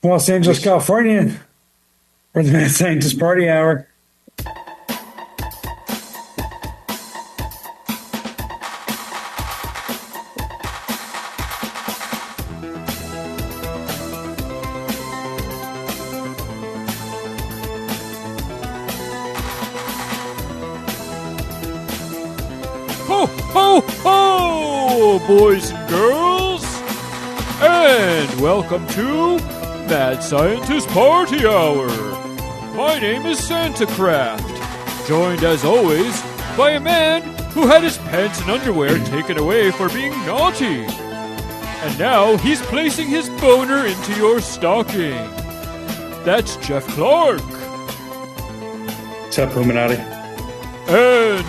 Los Angeles, California, for the Mad Scientist Party Hour. Ho, ho, ho, boys and girls, and welcome to Mad Scientist Party Hour. My name is Santacraft, joined as always by a man who had his pants and underwear taken away for being naughty. And now he's placing his boner into your stocking. That's Jeff Clark. What's up, Illuminati? And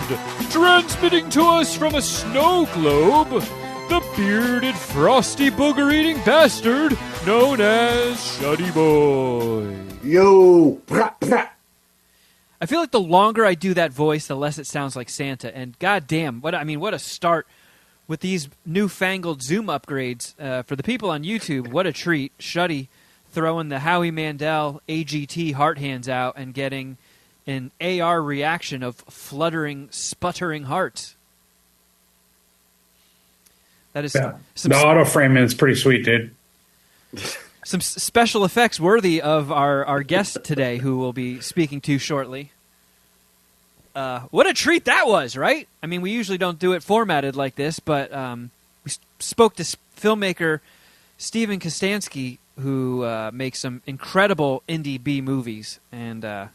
transmitting to us from a snow globe, the bearded, frosty, booger-eating bastard known as Shuddy Boy. Yo! Brah, brah. I feel like the longer I do that voice, the less it sounds like Santa. And goddamn, what a start with these newfangled Zoom upgrades for the people on YouTube. What a treat! Shuddy throwing the Howie Mandel AGT heart hands out and getting an AR reaction of fluttering, sputtering hearts. That is Yeah. The auto framing is pretty sweet, dude. some special effects worthy of our guest today, who we'll be speaking to shortly. What a treat that was, right? I mean, we usually don't do it formatted like this, but we spoke to filmmaker Steven Kostanski, who makes some incredible indie B movies, and that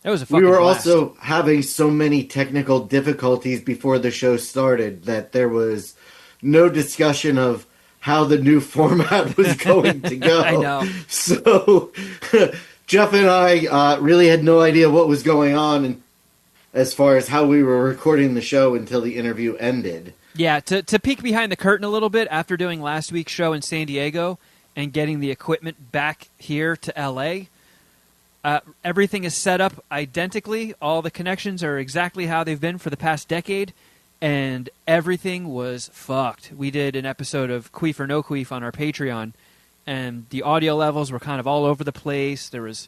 was a fucking We were blast. also having so many technical difficulties before the show started that there was no discussion of how the new format was going to go. I know. So Jeff and I really had no idea what was going on as far as how we were recording the show until the interview ended. Yeah, to peek behind the curtain a little bit, after doing last week's show in San Diego and getting the equipment back here to L.A., everything is set up identically. All the connections are exactly how they've been for the past decade, and everything was fucked. We did an episode of Queef or No Queef on our Patreon, and the audio levels were kind of all over the place. There was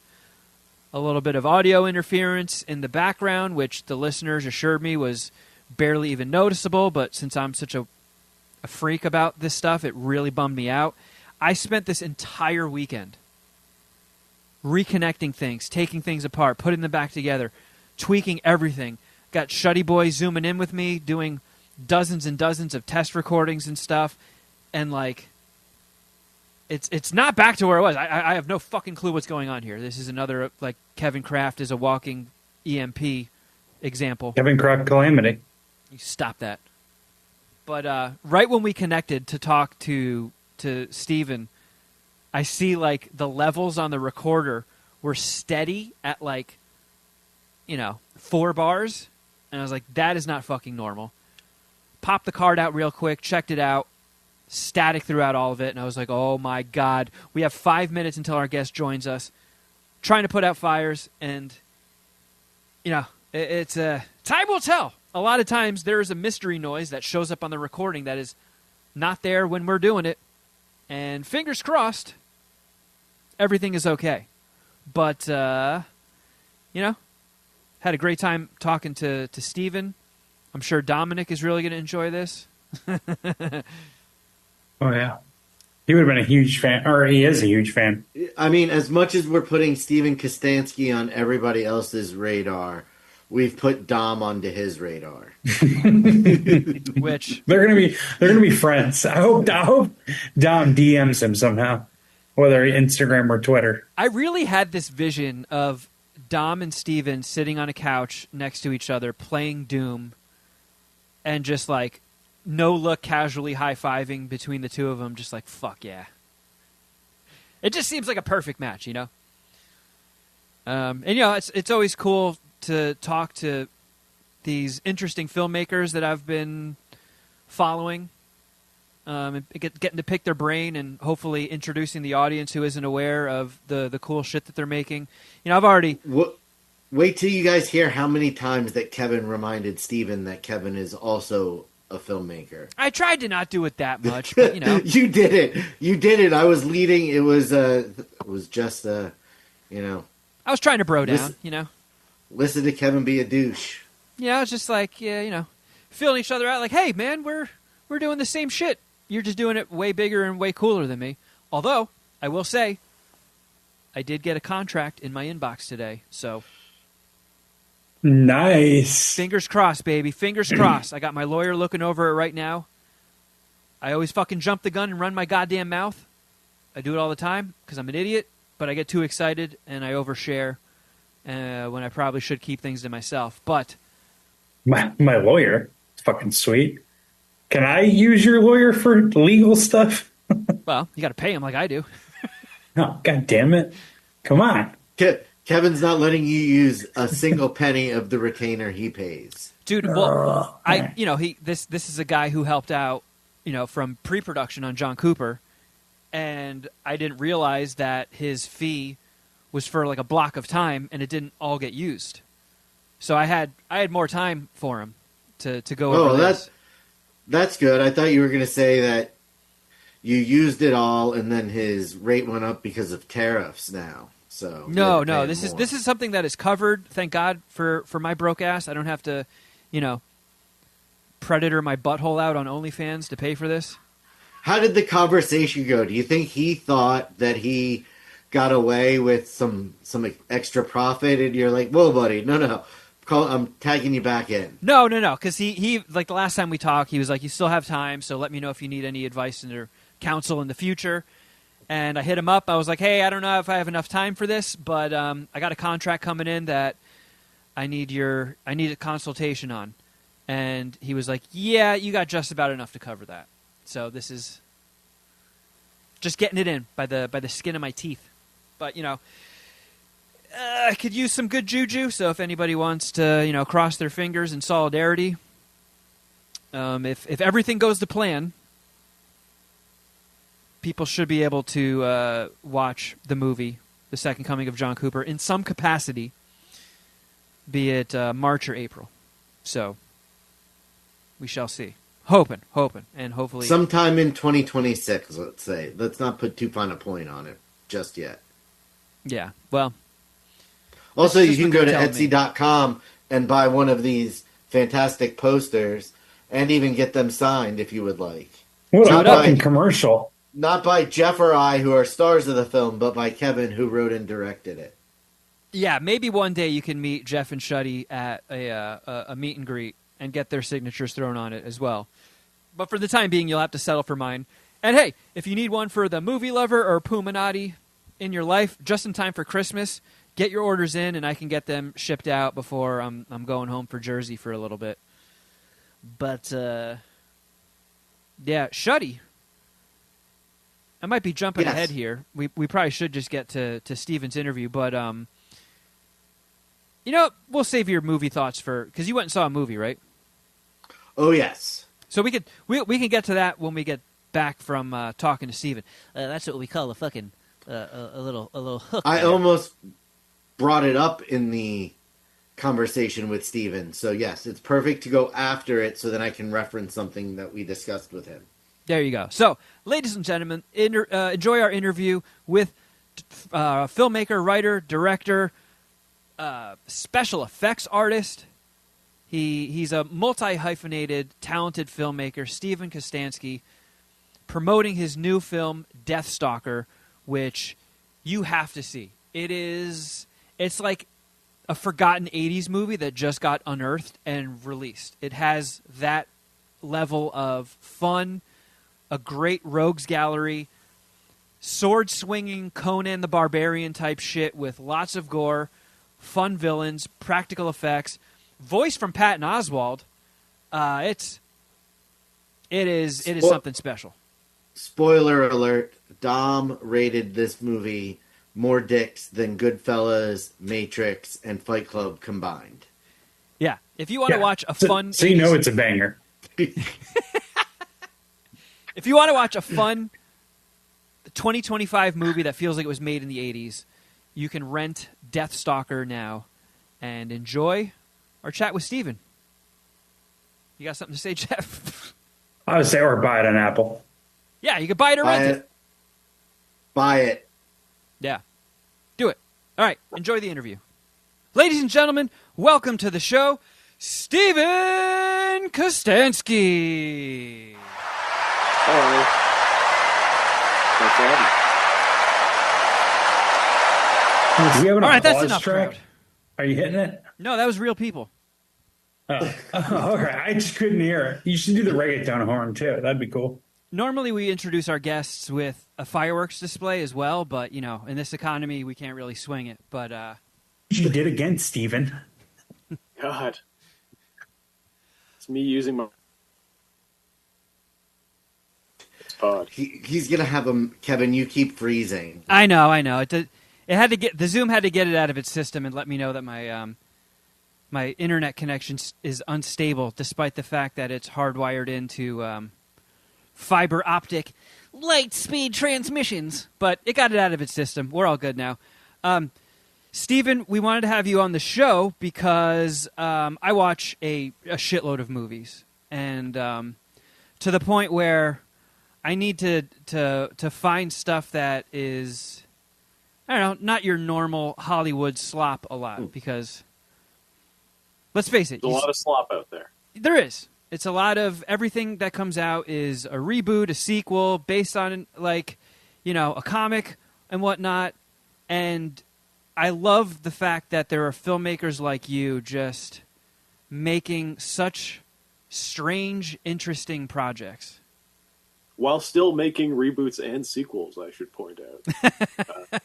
a little bit of audio interference in the background, which the listeners assured me was barely even noticeable, but since I'm such a freak about this stuff, it really bummed me out. I spent this entire weekend reconnecting things, taking things apart, putting them back together, tweaking everything. Got Shuddy Boy zooming in with me, doing dozens and dozens of test recordings and stuff, and like, it's not back to where it was. I have no fucking clue what's going on here. This is another, like, Kevin Kraft is a walking EMP example. Kevin Kraft calamity. You stop that. But right when we connected to talk to Steven, I see, like, the levels on the recorder were steady at, like, 4 bars. And I was like, that is not fucking normal. Popped the card out real quick, checked it out, static throughout all of it. And I was like, oh my God. We have 5 minutes until our guest joins us. Trying to put out fires. And, it's time will tell. A lot of times there is a mystery noise that shows up on the recording that is not there when we're doing it. And fingers crossed, everything is okay. But, had a great time talking to Steven. I'm sure Dominic is really going to enjoy this. Oh, yeah. He would have been a huge fan, or he is a huge fan. I mean, as much as we're putting Steven Kostanski on everybody else's radar, we've put Dom onto his radar. Which They're gonna be friends. I hope Dom DMs him somehow, whether Instagram or Twitter. I really had this vision of Dom and Steven sitting on a couch next to each other playing Doom and just like no look casually high-fiving between the two of them, just like, fuck yeah. It just seems like a perfect match, And it's always cool to talk to these interesting filmmakers that I've been following, and getting to pick their brain and hopefully introducing the audience who isn't aware of the cool shit that they're making. I've already... Wait till you guys hear how many times that Kevin reminded Steven that Kevin is also a filmmaker. I tried to not do it that much, but, You did it. You did it. I was leading. It was just I was trying to bro down, Listen to Kevin be a douche. Yeah, it's just like, feeling each other out like, hey, man, we're doing the same shit. You're just doing it way bigger and way cooler than me. Although, I will say, I did get a contract in my inbox today, so... Nice. Fingers crossed, baby. Fingers crossed. I got my lawyer looking over it right now. I always fucking jump the gun and run my goddamn mouth. I do it all the time because I'm an idiot, but I get too excited and I overshare when I probably should keep things to myself. But... My lawyer. It's fucking sweet. Can I use your lawyer for legal stuff? Well, you got to pay him like I do. Oh, God damn it. Come on. Kevin's not letting you use a single penny of the retainer he pays. Dude, well, this is a guy who helped out, from pre-production on John Cooper, and I didn't realize that his fee was for like a block of time and it didn't all get used. So I had more time for him to go over this. That's good. I thought you were going to say that you used it all and then his rate went up because of tariffs now. So no, this is something that is covered. Thank God for my broke ass. I don't have to, predator my butthole out on OnlyFans to pay for this. How did the conversation go? Do you think he thought that he got away with some extra profit and you're like, whoa, buddy, no. I'm tagging you back in. No, because he like the last time we talked, he was like, you still have time, so let me know if you need any advice or counsel in the future. And I hit him up. I was like, hey, I don't know if I have enough time for this, but I got a contract coming in that I need a consultation on. And he was like, yeah, you got just about enough to cover that. So this is just getting it in by the skin of my teeth. But, I could use some good juju, so if anybody wants to, cross their fingers in solidarity, if everything goes to plan, people should be able to watch the movie, The Second Coming of John Cooper, in some capacity, be it March or April. So, we shall see. Hoping, and hopefully... Sometime in 2026, let's say. Let's not put too fine a point on it just yet. Yeah, well... Also, you can go to Etsy.com and buy one of these fantastic posters and even get them signed if you would like. What a fucking commercial. Not by Jeff or I, who are stars of the film, but by Kevin, who wrote and directed it. Yeah, maybe one day you can meet Jeff and Shuddy at a meet and greet and get their signatures thrown on it as well. But for the time being, you'll have to settle for mine. And hey, if you need one for the movie lover or Puminati in your life, just in time for Christmas... Get your orders in, and I can get them shipped out before I'm going home for Jersey for a little bit. But, yeah, Shuddy. I might be jumping ahead here. We probably should just get to Steven's interview, but, we'll save your movie thoughts because you went and saw a movie, right? Oh, yes. So we can get to that when we get back from talking to Steven. That's what we call a fucking a little hook. I almost brought it up in the conversation with Steven. So, yes, it's perfect to go after it so that I can reference something that we discussed with him. There you go. So, ladies and gentlemen, enjoy our interview with filmmaker, writer, director, special effects artist. He's a multi-hyphenated, talented filmmaker, Steven Kostanski, promoting his new film, Deathstalker, which you have to see. It's like a forgotten 80s movie that just got unearthed and released. It has that level of fun, a great rogues gallery, sword-swinging Conan the Barbarian type shit with lots of gore, fun villains, practical effects, voice from Patton Oswalt. It is something special. Spoiler alert, Dom rated this movie more dicks than Goodfellas, Matrix, and Fight Club combined. Yeah. If you want to watch a fun... So you know it's a banger. If you want to watch a fun 2025 movie that feels like it was made in the 80s, you can rent Deathstalker now and enjoy our chat with Steven. You got something to say, Jeff? I would say, or buy it on Apple. Yeah, you could buy it or Buy rent it. it. Buy it. Yeah. Do it. All right. Enjoy the interview. Ladies and gentlemen, welcome to the show, Steven Kostanski. Hello. Thanks for having me. Do we have an All right, that's applause enough, track? crowd. Are you hitting it? No, that was real people. Oh, okay. I just couldn't hear it. You should do the reggaeton horn too. That'd be cool. Normally, we introduce our guests with a fireworks display as well, but, you know, in this economy, we can't really swing it. But, You did again, Steven. God. It's me using my pod. He's gonna have him, Kevin. You keep freezing. I know. It had to get the Zoom had to get it out of its system and let me know that my my internet connection is unstable, despite the fact that it's hardwired into fiber optic light speed transmissions. But it got it out of its system. We're all good now. Steven, we wanted to have you on the show because I watch a shitload of movies, and to the point where I need to find stuff that is, I don't know, not your normal Hollywood slop a lot, because let's face it, There's a lot of slop out there. there is. It's a lot of everything that comes out is a reboot, a sequel based on, like, you know, a comic and whatnot. And I love the fact that there are filmmakers like you just making such strange, interesting projects. While still making reboots and sequels, I should point out.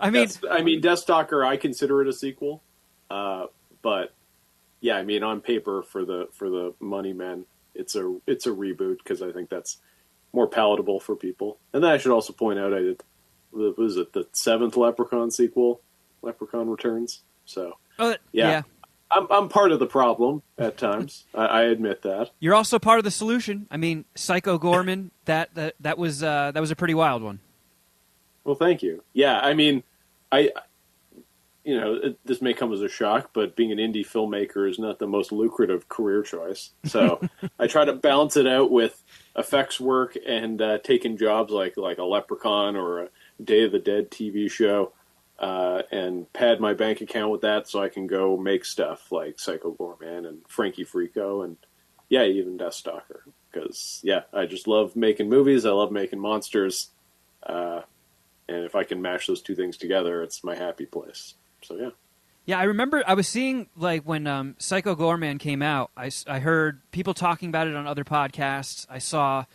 I mean, Deathstalker, I consider it a sequel. But yeah, I mean, on paper for the money men, it's a reboot because I think that's more palatable for people. And then I should also point out I did, what was it, the 7th Leprechaun sequel, Leprechaun Returns. So yeah. I'm part of the problem at times. I admit that. You're also part of the solution. I mean, Psycho Gorman, that was a pretty wild one. Well, thank you. Yeah, I mean, this may come as a shock, but being an indie filmmaker is not the most lucrative career choice. So I try to balance it out with effects work and taking jobs like a Leprechaun or a Day of the Dead TV show. And pad my bank account with that so I can go make stuff like Psycho Gorman and Frankie Frico and, yeah, even Deathstalker. Because, yeah, I just love making movies. I love making monsters. And if I can mash those two things together, it's my happy place. So, yeah. Yeah, I remember I was seeing, like, when Psycho Gorman came out, I heard people talking about it on other podcasts. I saw,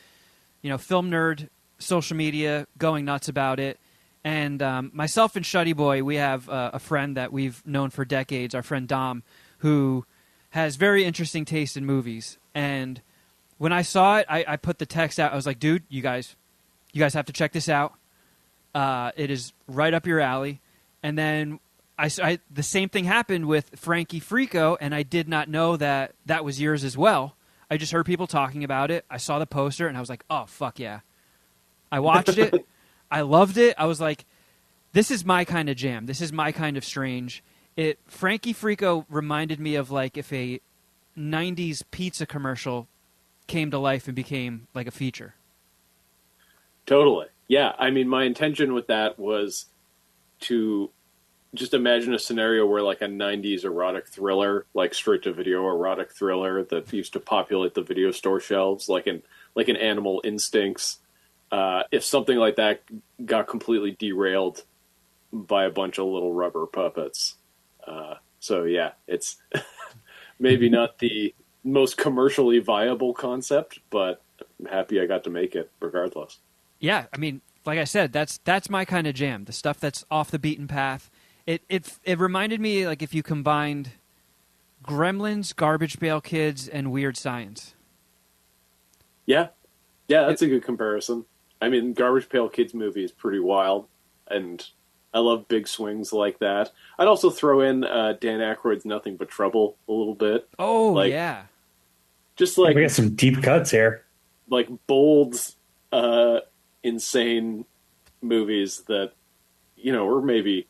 Film Nerd social media going nuts about it. And myself and Shuddy Boy, we have a friend that we've known for decades, our friend Dom, who has very interesting taste in movies. And when I saw it, I put the text out. I was like, dude, you guys have to check this out. It is right up your alley. And then the same thing happened with Frankie Frico, and I did not know that was yours as well. I just heard people talking about it. I saw the poster, and I was like, oh, fuck yeah. I watched it. I loved it. I was like, this is my kind of jam. This is my kind of strange. Frankie Frico reminded me of, like, if a 90s pizza commercial came to life and became like a feature. Totally. Yeah. I mean, my intention with that was to just imagine a scenario where, like, a 90s erotic thriller, like straight-to-video erotic thriller that used to populate the video store shelves, like an Animal Instincts. If something like that got completely derailed by a bunch of little rubber puppets. So yeah, it's maybe not the most commercially viable concept, but I'm happy I got to make it regardless. Yeah, I mean, like I said, that's my kind of jam. The stuff that's off the beaten path. It reminded me, like, if you combined Gremlins, Garbage Pail Kids, and Weird Science. Yeah, that's a good comparison. I mean, Garbage Pail Kids movie is pretty wild, and I love big swings like that. I'd also throw in Dan Aykroyd's Nothing But Trouble a little bit. Oh, yeah. Just like... We got some deep cuts here. Like bold, insane movies that, were maybe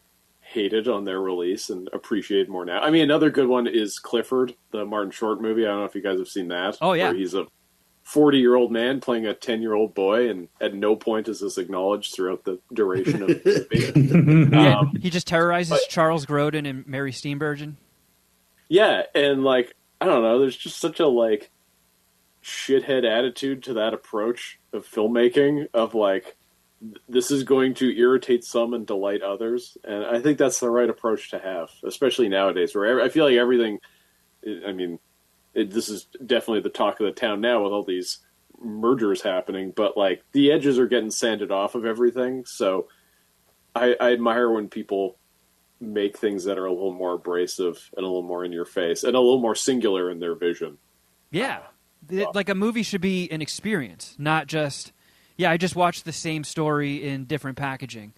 hated on their release and appreciate more now. I mean, another good one is Clifford, the Martin Short movie. I don't know if you guys have seen that. Oh, yeah. Where he's a 40-year-old man playing a 10-year-old boy, and at no point is this acknowledged throughout the duration of the movie. Yeah, he just terrorizes Charles Grodin and Mary Steenburgen. Yeah, and like, I don't know, there's just such a like shithead attitude to that approach of filmmaking of like, this is going to irritate some and delight others. And I think that's the right approach to have, especially nowadays where I feel like everything, I mean, this is definitely the talk of the town now with all these mergers happening, but like the edges are getting sanded off of everything. So I admire when people make things that are a little more abrasive and a little more in your face and a little more singular in their vision. Yeah. Like a movie should be an experience, not just, I just watched the same story in different packaging.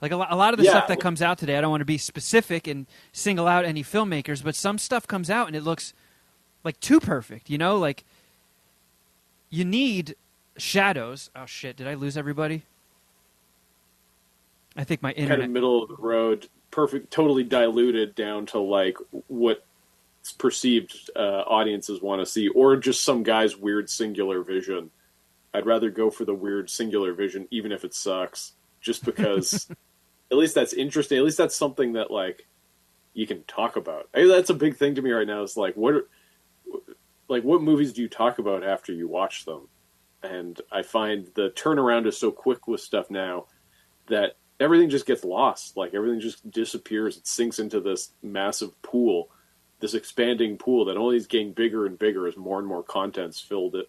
Like a lot of the stuff that comes out today, I don't want to be specific and single out any filmmakers, but some stuff comes out and it looks like too perfect, you know? Like, you need shadows. Oh, shit, did I lose everybody? I think my internet... Kind of middle of the road, perfect, totally diluted down to like what perceived audiences want to see, or just some guy's weird singular vision. I'd rather go for the weird singular vision, even if it sucks, just because at least that's interesting. At least that's something that like you can talk about. That's a big thing to me right now. Is like what movies do you talk about after you watch them? And I find the turnaround is so quick with stuff now that everything just gets lost. Like everything just disappears. It sinks into this massive pool, this expanding pool that only is getting bigger and bigger as more and more content's filling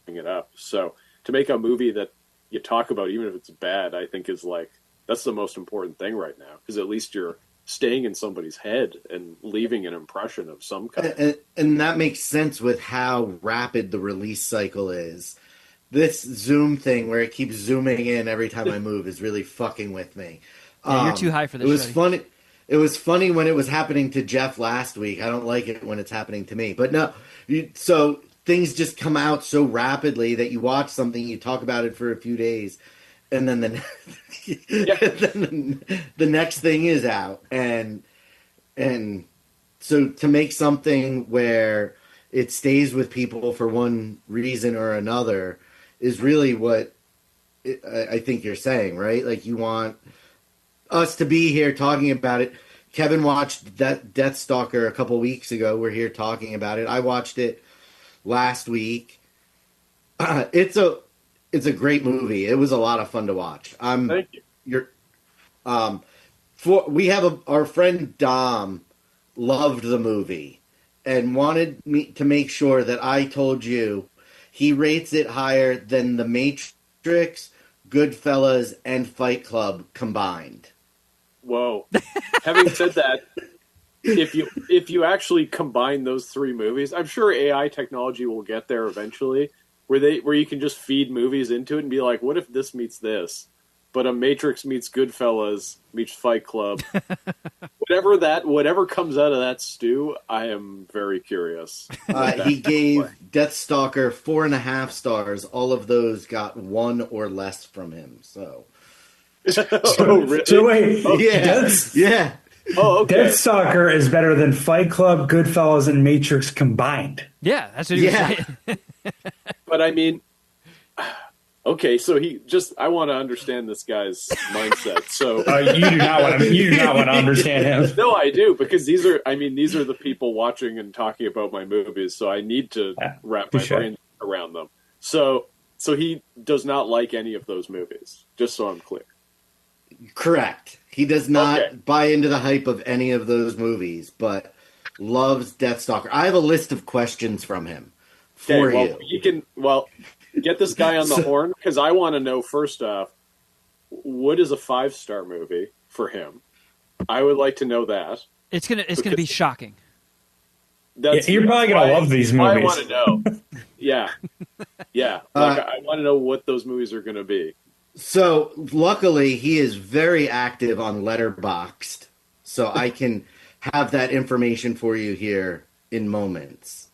it up. So to make a movie that you talk about, even if it's bad, I think is like, that's the most important thing right now. Because at least you're staying in somebody's head and leaving an impression of some kind. And that makes sense with how rapid the release cycle is. This Zoom thing where it keeps zooming in every time I move is really fucking with me. Yeah, you're too high for this. It was funny. It was funny when it was happening to Jeff last week. I don't like it when it's happening to me. But no, so things just come out so rapidly that you watch something, you talk about it for a few days, and then the next thing is out. And so to make something where it stays with people for one reason or another is really what I think you're saying, right? Like you want us to be here talking about it. Kevin watched Deathstalker a couple weeks ago. We're here talking about it. I watched it last week. It's a great movie. It was a lot of fun to watch. Thank you. Our friend Dom loved the movie and wanted me to make sure that I told you he rates it higher than The Matrix, Goodfellas, and Fight Club combined. Whoa. Having said that, if you actually combine those three movies, I'm sure AI technology will get there eventually, where you can just feed movies into it and be like, what if this meets this? But a Matrix meets Goodfellas meets Fight Club. Whatever comes out of that stew, I am very curious. He gave Deathstalker 4.5 stars. All of those got 1 or less from him. So really? So wait, yeah. Oh, okay. Deathstalker is better than Fight Club, Goodfellas, and Matrix combined. Yeah, that's what he was saying. But I mean, okay, so I want to understand this guy's mindset. So You do not want to understand him. No, I do, because these are the people watching and talking about my movies, so I need to wrap my brain around them. So he does not like any of those movies, just so I'm clear. Correct. He does not buy into the hype of any of those movies, but loves Deathstalker. I have a list of questions from him for you. You can get this guy on the horn, because I want to know, first off, what is a 5-star movie for him? I would like to know that. It's gonna be shocking. You're probably gonna love these movies. I want to know. Yeah. I want to know what those movies are going to be. So luckily, he is very active on Letterboxd, so I can have that information for you here in moments.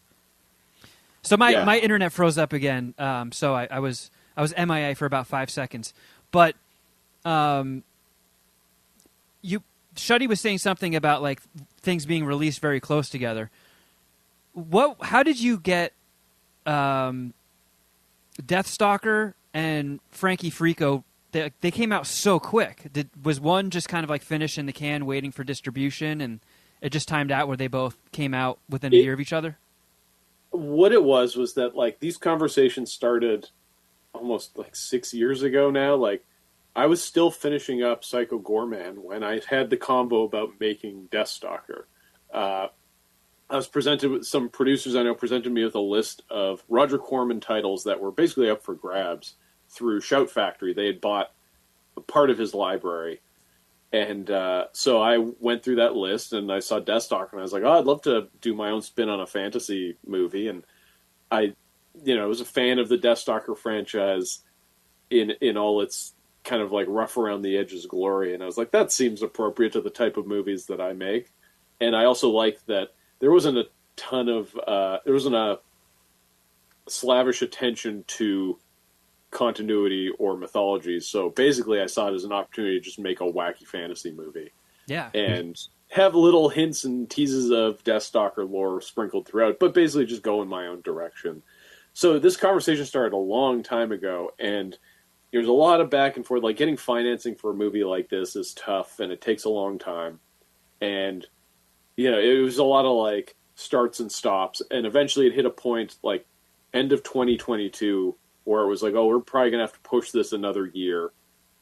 So my internet froze up again. So I was MIA for about 5 seconds, but Shuddy was saying something about like things being released very close together. How did you get Deathstalker and Frankie Frico? They came out so quick. Was one just kind of like finished in the can, waiting for distribution, and it just timed out where they both came out within a year of each other? What it was that like these conversations started almost like 6 years ago now. Like I was still finishing up Psycho Goreman when I had the combo about making Deathstalker. I was presented with some producers I know presented me with a list of Roger Corman titles that were basically up for grabs through Shout Factory. They had bought a part of his library. And so I went through that list and I saw Deathstalker and I was like, oh, I'd love to do my own spin on a fantasy movie. And I, was a fan of the Deathstalker franchise in all its kind of like rough around the edges glory. And I was like, that seems appropriate to the type of movies that I make. And I also liked that there wasn't a slavish attention to continuity or mythology. So basically I saw it as an opportunity to just make a wacky fantasy movie. Yeah. And have little hints and teases of Deathstalker lore sprinkled throughout, but basically just go in my own direction. So this conversation started a long time ago, and there's a lot of back and forth. Like getting financing for a movie like this is tough, and it takes a long time. And, it was a lot of like starts and stops. And eventually it hit a point like end of 2022 where it was like, oh, we're probably going to have to push this another year.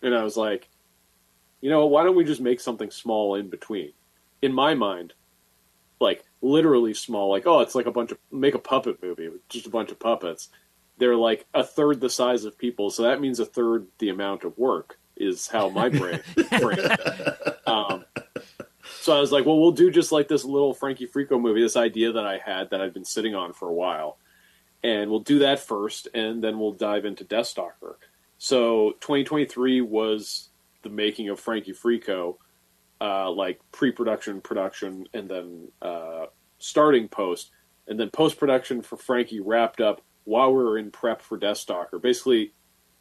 And I was like, why don't we just make something small in between? In my mind, like literally small, like, oh, it's like make a puppet movie with just a bunch of puppets. They're like a third the size of people, so that means a third the amount of work is how my brain. So I was like, well, we'll do just like this little Frankie Frico movie, this idea that I had that I'd been sitting on for a while. And we'll do that first, and then we'll dive into Deathstalker. So 2023 was the making of Frankie Frico, like pre-production, production, and then starting post. And then post-production for Frankie wrapped up while we were in prep for Deathstalker. Basically,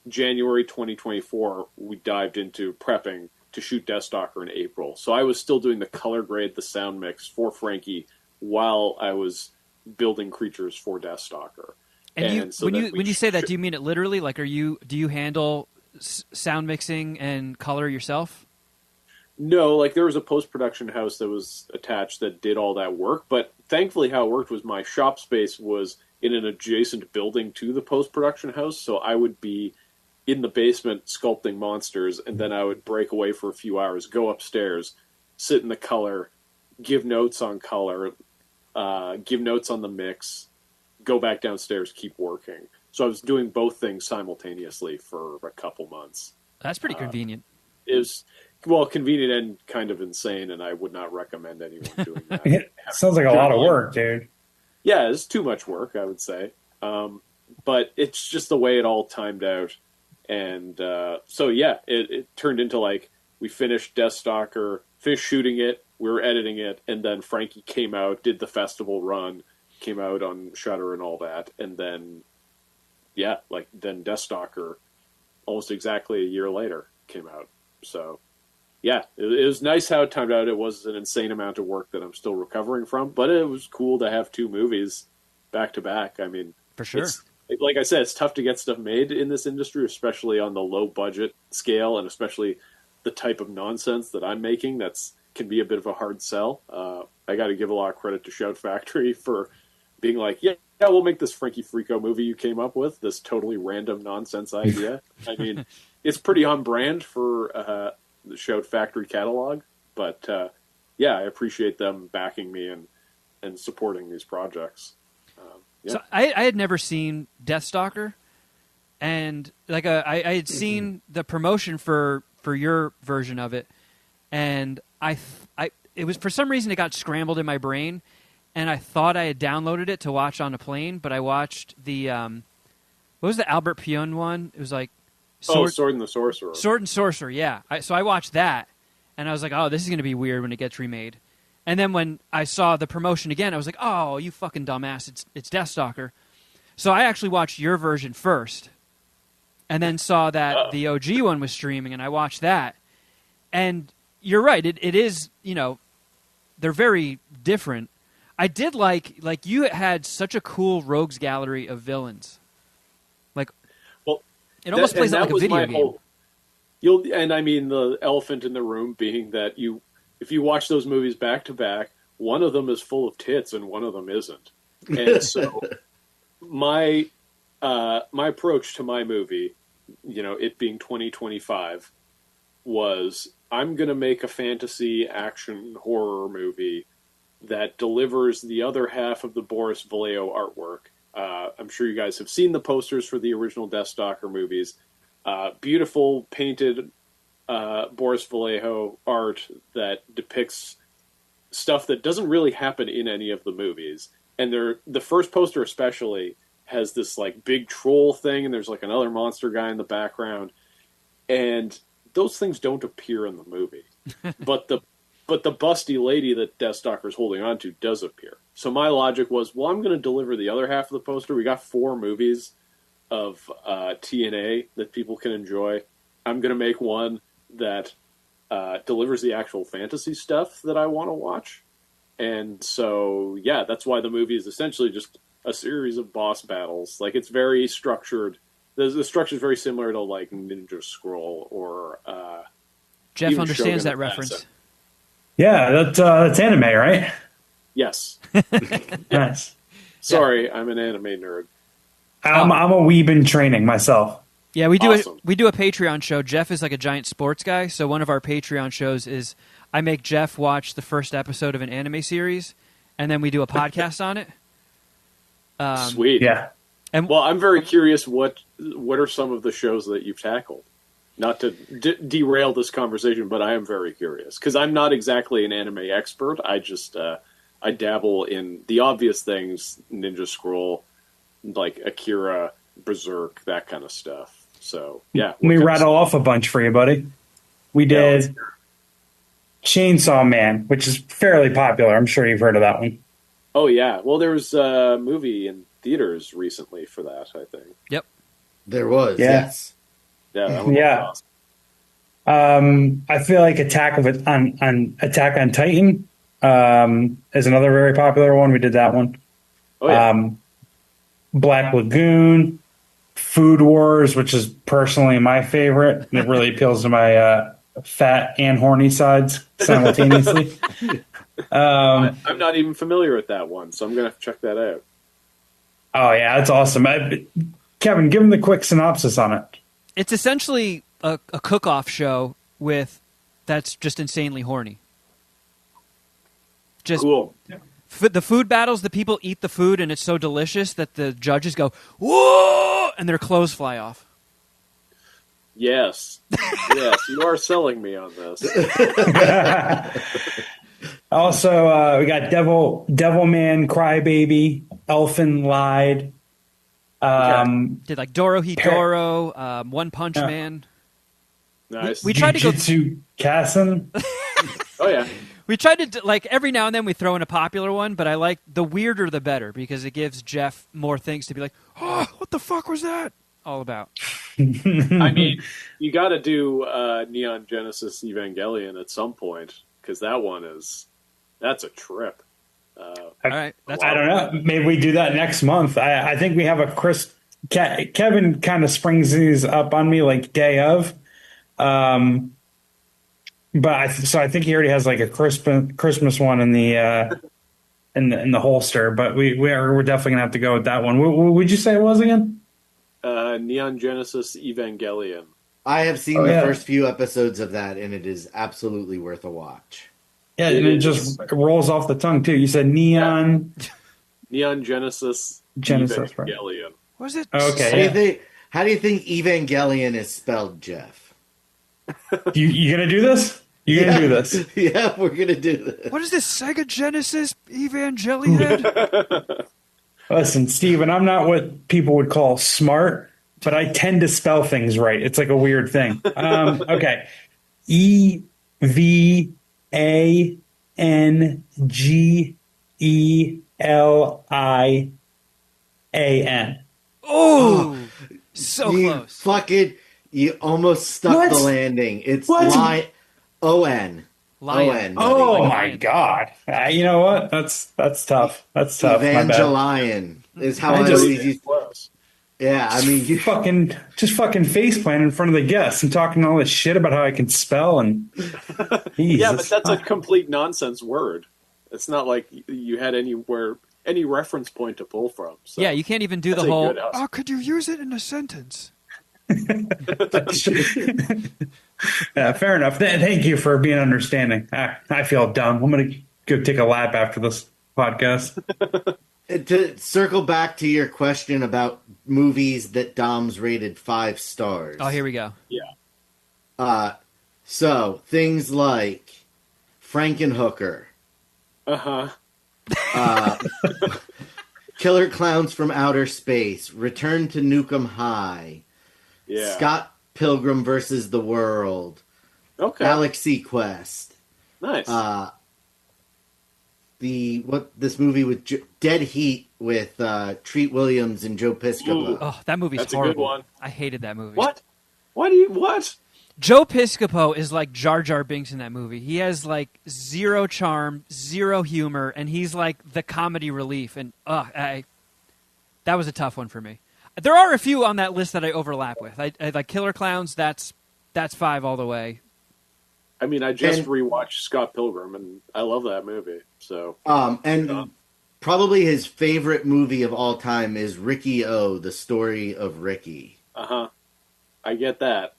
January 2024, we dived into prepping to shoot Deathstalker in April. So I was still doing the color grade, the sound mix for Frankie while I was building creatures for Deathstalker. And when you say that, do you mean it literally? Like, do you handle sound mixing and color yourself? No, like there was a post-production house that was attached that did all that work. But thankfully how it worked was my shop space was in an adjacent building to the post-production house. So I would be in the basement sculpting monsters, and then I would break away for a few hours, go upstairs, sit in the color, give notes on color, give notes on the mix, go back downstairs, keep working. So I was doing both things simultaneously for a couple months. That's pretty convenient. It was, convenient and kind of insane, and I would not recommend anyone doing that. It sounds like a lot of work, dude. Yeah, it's too much work, I would say. But it's just the way it all timed out. And it turned into like we finished Deathstalker, finished shooting it, we were editing it, and then Frankie came out, did the festival run, came out on Shudder and all that, and then then Deathstalker almost exactly a year later came out. So it was nice how it timed out. It was an insane amount of work that I'm still recovering from, but it was cool to have two movies back to back. I mean, for sure. Like I said, it's tough to get stuff made in this industry, especially on the low budget scale, and especially the type of nonsense that I'm making. Can be a bit of a hard sell. I got to give a lot of credit to Shout Factory for being like, yeah, we'll make this Frankie Frico movie you came up with, this totally random nonsense idea. I mean, it's pretty on brand for the Shout Factory catalog, but I appreciate them backing me and supporting these projects. So I had never seen Deathstalker, and like I had seen the promotion for your version of it, and it was for some reason it got scrambled in my brain, and I thought I had downloaded it to watch on a plane, but I watched the what was the Albert Pyun one? It was like Sword and the Sorcerer. Sword and Sorcerer, yeah. So I watched that, and I was like, oh, this is going to be weird when it gets remade. And then when I saw the promotion again, I was like, oh, you fucking dumbass, it's Deathstalker. So I actually watched your version first, and then saw that the OG one was streaming, and I watched that. And you're right. It is, they're very different. I did like you had such a cool rogues gallery of villains. Well, it almost plays like a video game. The elephant in the room being that if you watch those movies back to back, one of them is full of tits and one of them isn't. And so my approach to my movie, it being 2025, was I'm going to make a fantasy action horror movie that delivers the other half of the Boris Vallejo artwork. I'm sure you guys have seen the posters for the original Deathstalker movies. Beautiful painted Boris Vallejo art that depicts stuff that doesn't really happen in any of the movies. And the first poster especially has this like big troll thing, and there's like another monster guy in the background. And those things don't appear in the movie. But the busty lady that Deathstalker's holding on to does appear. So my logic was, well, I'm going to deliver the other half of the poster. We got 4 movies of TNA that people can enjoy. I'm going to make one that delivers the actual fantasy stuff that I want to watch. And so, yeah, that's why the movie is essentially just a series of boss battles. Like, it's very structured. The structure is very similar to, like, Ninja Scroll or Jeff even understands Shogun that Assassin. reference. Yeah, that's anime, right? Yes. Nice. Sorry, I'm an anime nerd. I'm a weeb in training myself. Yeah, we do Awesome. we do a Patreon show. Jeff is like a giant sports guy, so one of our Patreon shows is I make Jeff watch the first episode of an anime series, and then we do a podcast on it. Sweet. Yeah. And Well, I'm very curious what are some of the shows that you've tackled? Not to derail this conversation, but I am very curious because I'm not exactly an anime expert. I just I dabble in the obvious things, Ninja Scroll, like Akira, Berserk, that kind of stuff. So yeah, Let me rattle off a bunch for you, buddy. We did Chainsaw Man, which is fairly popular. I'm sure you've heard of that one. Oh yeah, well there was a movie in theaters recently for that. I think. Yep. There was, Yeah. yes. Yeah. That one Yeah. was awesome. I feel like Attack on Titan is another very popular one. We did that one. Oh yeah. Black Lagoon, Food Wars, which is personally my favorite. It really appeals to my fat and horny sides simultaneously. I'm not even familiar with that one, so I'm gonna have to check that out. Oh yeah, that's awesome. Kevin, give him the quick synopsis on it. it's essentially a cook-off show that's just insanely horny. Just Cool. the food battles, the people eat the food, and it's so delicious that the judges go, "Whoa!" and their clothes fly off. Yes. Yes, you are selling me on this. Also, we got Devilman, Crybaby, Elfin Lied. Did like Dorohedoro, One Punch Man. Nice. We tried to go. Jujutsu Kaisen. Oh, yeah. We tried to like every now and then we throw in a popular one, but I like the weirder the better because it gives Jeff more things to be like, "Oh, what the fuck was that all about?" I mean, you got to do Neon Genesis Evangelion at some point because that's a trip. All right, that's I don't know. Maybe we do that next month. I think we have a Kevin kind of springs these up on me like day of. But I think he already has like a Christmas one in the in the holster. But we're definitely gonna have to go with that one. What would you say it was again? Neon Genesis Evangelion. I have seen the yeah. first few episodes of that, and it is absolutely worth a watch. Yeah, and it just rolls off the tongue too. You said Neon Neon Genesis Genesis, right? Evangelion. was it? Okay. How do you think Evangelion is spelled, Jeff? You gonna do this? You gonna do this? Yeah, we're gonna do this. What is this Sega Genesis Evangelion? Listen, Steven, I'm not what people would call smart, but I tend to spell things right. It's like a weird thing. Okay. Evangelian. Oh, so You close. You almost stuck What? the landing. It's What? line O-N. Lion. buddy. Oh Like my lion. God! You know what? That's tough. That's tough. My bad. Evangelion is how I I just- always used. Close. Yeah, I mean, you. Just fucking face plant in front of the guests and talking all this shit about how I can spell and Yeah, but Jesus. that's a complete nonsense word. It's not like you had any reference point to pull from. So Yeah, you can't even do that's the a whole. good house. Oh, could you use it in a sentence? Yeah, fair enough. Thank you for being understanding. I feel dumb. I'm gonna go take a lap after this podcast. To circle back to your question about movies that Dom's rated 5 stars. Oh, here we go. So things like Frankenhooker, Uh-huh. Killer Clowns from Outer Space, Return to Nukem High, Yeah. Scott Pilgrim versus the World, Okay. Galaxy Quest, Nice. this movie with Dead Heat with Treat Williams and Joe Piscopo. Oh, that movie's That's a good horrible. one. I hated that movie. What? What? Joe Piscopo is like Jar Jar Binks in that movie. He has like zero charm, zero humor, and he's like the comedy relief. And that was a tough one for me. There are a few on that list that I overlap with. I like Killer Clowns. That's 5 all the way. I mean, I just And- rewatched Scott Pilgrim, and I love that movie. So And probably his favorite movie of all time is Ricky O, The Story of Ricky. I get that.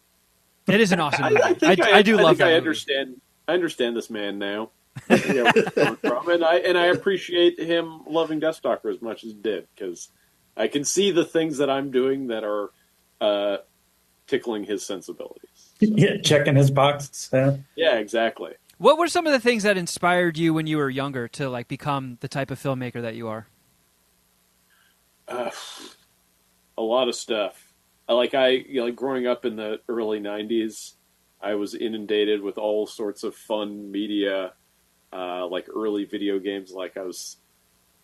It is an awesome movie. I do love that movie. understand. I understand this man now. I think I where he's coming from, and I appreciate him loving Deathstalker as much as he did, because I can see the things that I'm doing that are tickling his sensibilities. So, Yeah, checking his boxes. yeah, exactly. What were some of the things that inspired you when you were younger to like become the type of filmmaker that you are? A lot of stuff. Growing up in the early '90s, I was inundated with all sorts of fun media, like early video games. I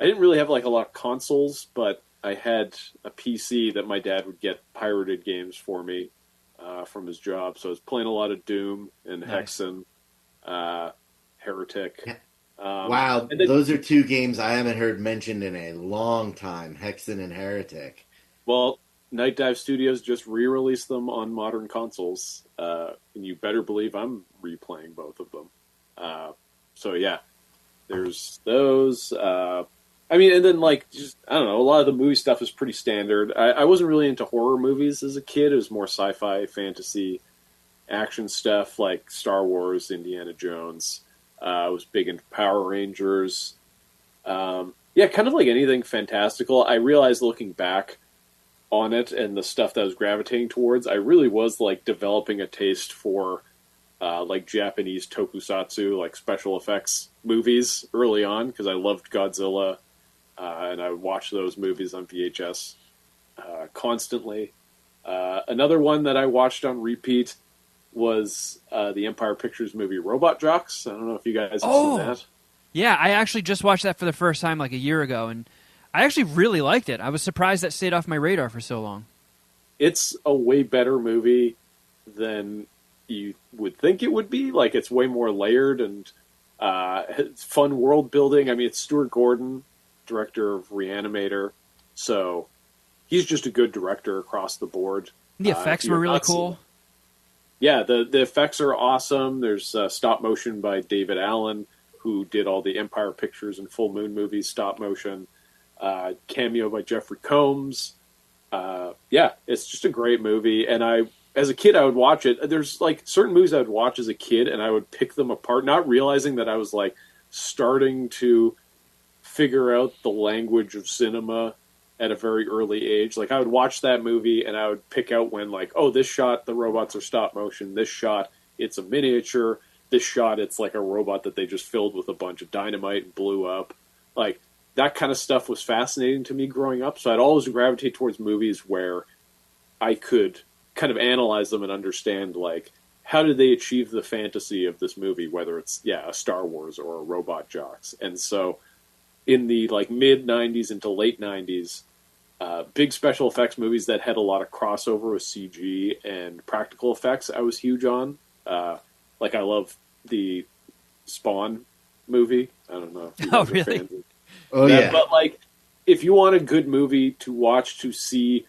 didn't really have like a lot of consoles, but I had a PC that my dad would get pirated games for me from his job. So I was playing a lot of Doom and Nice. Hexen, Heretic. Wow, and then- those are 2 games I haven't heard mentioned in a long time, Hexen and Heretic. Well, Night Dive Studios just re-released them on modern consoles, and you better believe I'm replaying both of them. So yeah, there's those. And then I don't know, a lot of the movie stuff is pretty standard. I wasn't really into horror movies as a kid. It was more sci-fi, fantasy, action stuff like Star Wars, Indiana Jones. I was big into Power Rangers. Kind of like anything fantastical. I realized looking back on it and the stuff that I was gravitating towards, I really was like developing a taste for like Japanese tokusatsu, like special effects movies early on, because I loved Godzilla, and I would watch those movies on VHS constantly. Another one that I watched on repeat was the Empire Pictures movie Robot Jocks. I don't know if you guys have seen that. Yeah, I actually just watched that for the first time like a year ago, and I actually really liked it. I was surprised that stayed off my radar for so long. It's a way better movie than you would think it would be. Like, it's way more layered and it's fun world building. I mean, it's Stuart Gordon, director of Reanimator, so he's just a good director across the board. The effects if were you're really not cool. seeing- Yeah, the effects are awesome. There's stop motion by David Allen, who did all the Empire Pictures and Full Moon movies, stop motion. Cameo by Jeffrey Combs. It's just a great movie. And as a kid, I would watch it. There's like certain movies I would watch as a kid, and I would pick them apart, not realizing that I was like starting to figure out the language of cinema at a very early age. Like, I would watch that movie and I would pick out when, like, oh, this shot, the robots are stop motion. This shot, it's a miniature. This shot, it's like a robot that they just filled with a bunch of dynamite and blew up. Like, that kind of stuff was fascinating to me growing up. So I'd always gravitate towards movies where I could kind of analyze them and understand, like, how did they achieve the fantasy of this movie, whether it's, a Star Wars or a Robot Jocks. And so in the, like, mid-'90s into late 90s, big special effects movies that had a lot of crossover with CG and practical effects I was huge on. I love the Spawn movie. I don't know if you Oh, guys are really? fans of Oh that, yeah. but like, if you want a good movie to watch to see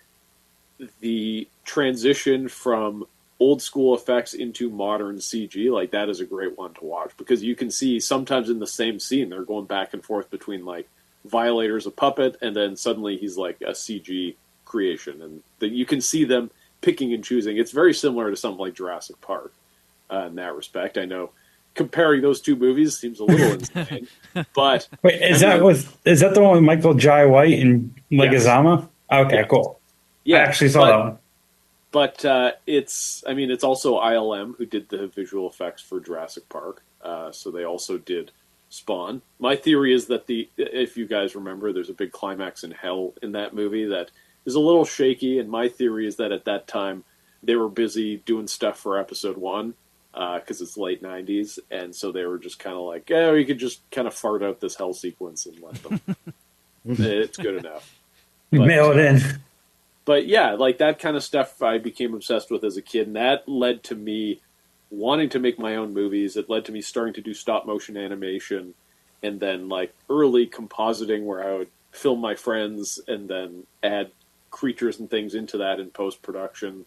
the transition from old school effects into modern CG, like that is a great one to watch, because you can see sometimes in the same scene they're going back and forth between like Violator's a puppet and then suddenly he's like a CG creation, and you can see them picking and choosing. It's very similar to something like Jurassic Park in that respect. I know comparing those two movies seems a little insane, but Wait, is that the one with Michael Jai White and Yes. Leguizamo? Okay, Yes. cool. yeah, I actually saw that one. But it's also ILM who did the visual effects for Jurassic Park, so they also did Spawn. My theory is that if you guys remember, there's a big climax in hell in that movie that is a little shaky, and my theory is that at that time they were busy doing stuff for episode 1, because it's late 90s, and so they were just kind of like, yeah, we could just kind of fart out this hell sequence and let them. It's good enough. But, Mail it in. But yeah, like that kind of stuff I became obsessed with as a kid, and that led to me wanting to make my own movies. It led to me starting to do stop motion animation, and then like early compositing where I would film my friends and then add creatures and things into that in post production.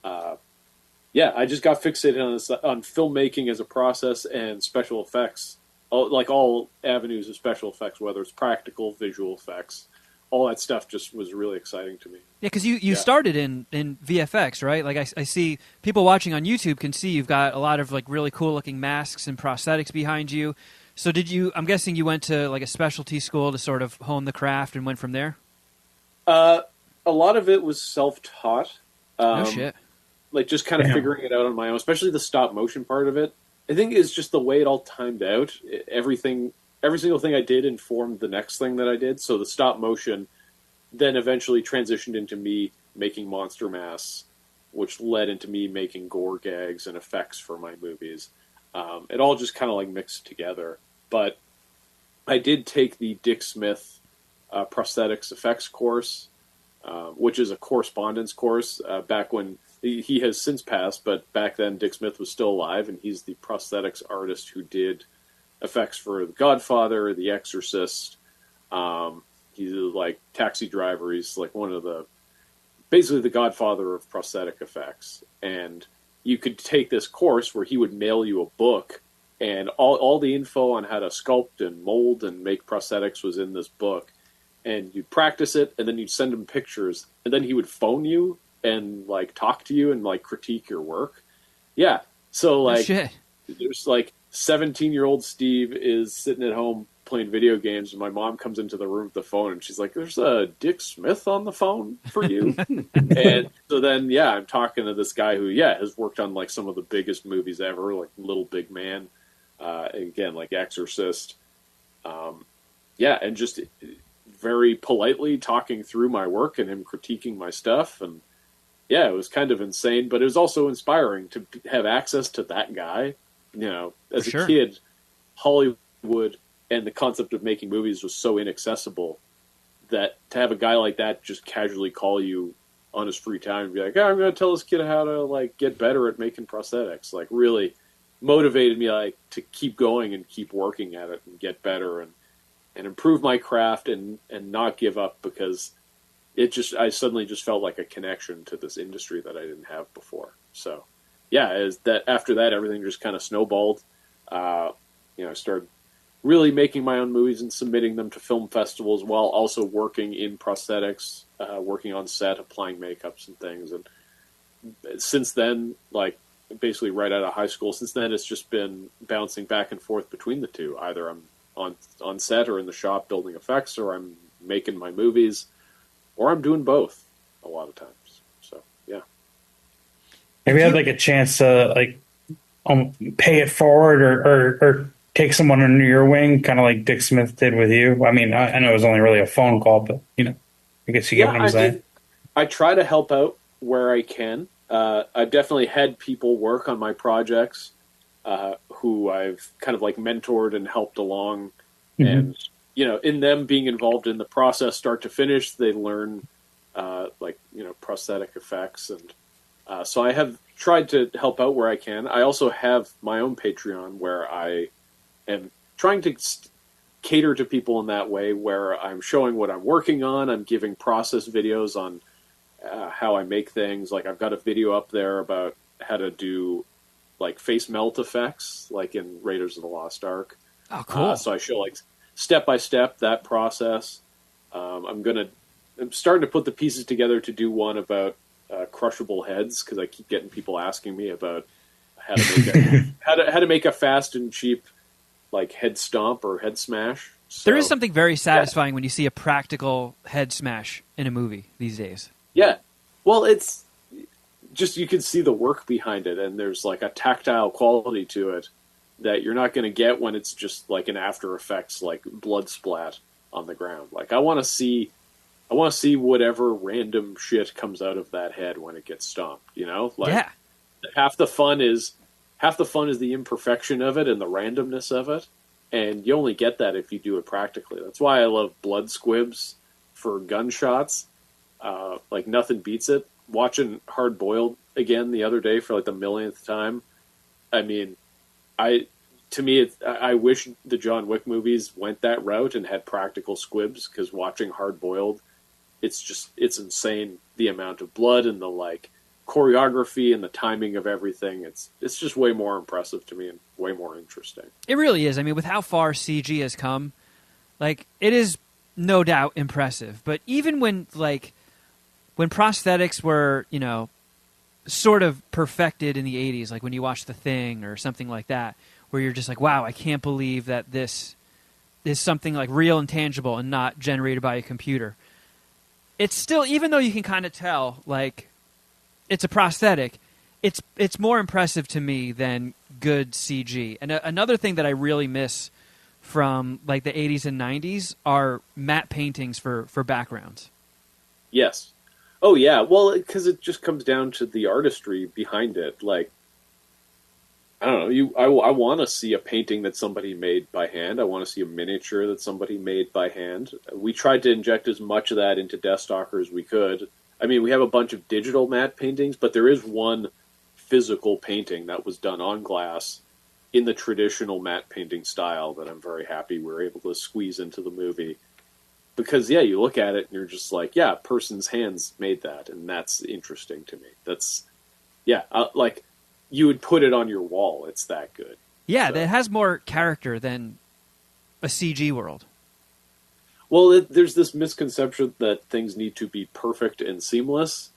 I just got fixated on filmmaking as a process and special effects, all avenues of special effects, whether it's practical, visual effects. All that stuff just was really exciting to me. Yeah, because you started in VFX, right? Like I see people watching on YouTube can see you've got a lot of like really cool looking masks and prosthetics behind you. So I'm guessing you went to like a specialty school to sort of hone the craft and went from there? A lot of it was self-taught. No shit. Like just kind of figuring it out on my own, especially the stop motion part of it. I think it's just the way it all timed out. Every single thing I did informed the next thing that I did. So the stop motion then eventually transitioned into me making monster masks, which led into me making gore gags and effects for my movies. It all just kind of like mixed together. But I did take the Dick Smith prosthetics effects course, which is a correspondence course back when he has since passed, but back then Dick Smith was still alive, and he's the prosthetics artist who did effects for The Godfather, The Exorcist. He's like Taxi Driver. He's like basically the godfather of prosthetic effects. And you could take this course where he would mail you a book, and all the info on how to sculpt and mold and make prosthetics was in this book. And you'd practice it, and then you'd send him pictures, and then he would phone you and like talk to you and like critique your work. Yeah. So like there's like 17-year-old Steve is sitting at home playing video games, and my mom comes into the room with the phone, and she's like, "There's a Dick Smith on the phone for you." And so then, I'm talking to this guy who, has worked on like some of the biggest movies ever, like Little Big Man, again, like Exorcist. And just very politely talking through my work and him critiquing my stuff. And it was kind of insane, but it was also inspiring to have access to that guy. As a kid, Hollywood and the concept of making movies was so inaccessible that to have a guy like that just casually call you on his free time and be like, I'm going to tell this kid how to like get better at making prosthetics, like really motivated me like to keep going and keep working at it and get better and improve my craft and not give up, because I suddenly just felt like a connection to this industry that I didn't have before. So after that, everything just kind of snowballed. I started really making my own movies and submitting them to film festivals while also working in prosthetics, working on set, applying makeups and things. And since then, like basically right out of high school, since then it's just been bouncing back and forth between the two. Either I'm on set or in the shop building effects, or I'm making my movies, or I'm doing both a lot of times. So, yeah. Have you had like a chance to like pay it forward or take someone under your wing, kind of like Dick Smith did with you? I mean, I know it was only really a phone call, but I guess you get what I'm saying. I try to help out where I can. I've definitely had people work on my projects who I've kind of like mentored and helped along. Mm-hmm. And, in them being involved in the process, start to finish, they learn prosthetic effects. And so I have tried to help out where I can. I also have my own Patreon where I and trying to cater to people in that way, where I'm showing what I'm working on. I'm giving process videos on how I make things. Like I've got a video up there about how to do like face melt effects, like in Raiders of the Lost Ark. Oh, cool. So I show like step by step that process. I'm starting to put the pieces together to do one about crushable heads, because I keep getting people asking me about how to make how to make a fast and cheap like head stomp or head smash. So, there is something very satisfying when you see a practical head smash in a movie these days. Yeah. Well, it's just, you can see the work behind it, and there's like a tactile quality to it that you're not going to get when it's just like an After Effects, like blood splat on the ground. Like I want to see whatever random shit comes out of that head when it gets stomped, you know? Like Yeah. half the fun is the imperfection of it and the randomness of it. And you only get that if you do it practically. That's why I love blood squibs for gunshots. Like nothing beats it. Watching Hard Boiled again the other day for like the millionth time. I mean, I wish the John Wick movies went that route and had practical squibs, because watching Hard Boiled, it's insane, the amount of blood and the like choreography and the timing of everything. It's just way more impressive to me and way more interesting. It really is. I mean, with how far CG has come, like, it is no doubt impressive. But even when prosthetics were, you know, sort of perfected in the 80s, like when you watch The Thing or something like that, where you're just like, wow, I can't believe that this is something like real and tangible and not generated by a computer. It's still, even though you can kind of tell, like, it's a prosthetic, it's more impressive to me than good CG. And another thing that I really miss from like the 80s and 90s are matte paintings for backgrounds. Yes. Oh yeah. Well, because it just comes down to the artistry behind it. Like, I don't know. I want to see a painting that somebody made by hand. I want to see a miniature that somebody made by hand. We tried to inject as much of that into Deathstalker as we could. I mean, we have a bunch of digital matte paintings, but there is one physical painting that was done on glass in the traditional matte painting style that I'm very happy we were able to squeeze into the movie. Because, yeah, you look at it and you're just like, yeah, a person's hands made that, and that's interesting to me. That's, yeah, like, you would put it on your wall. It's that good. Yeah, So- that has more character than a CG world. Well, there's this misconception that things need to be perfect and seamless,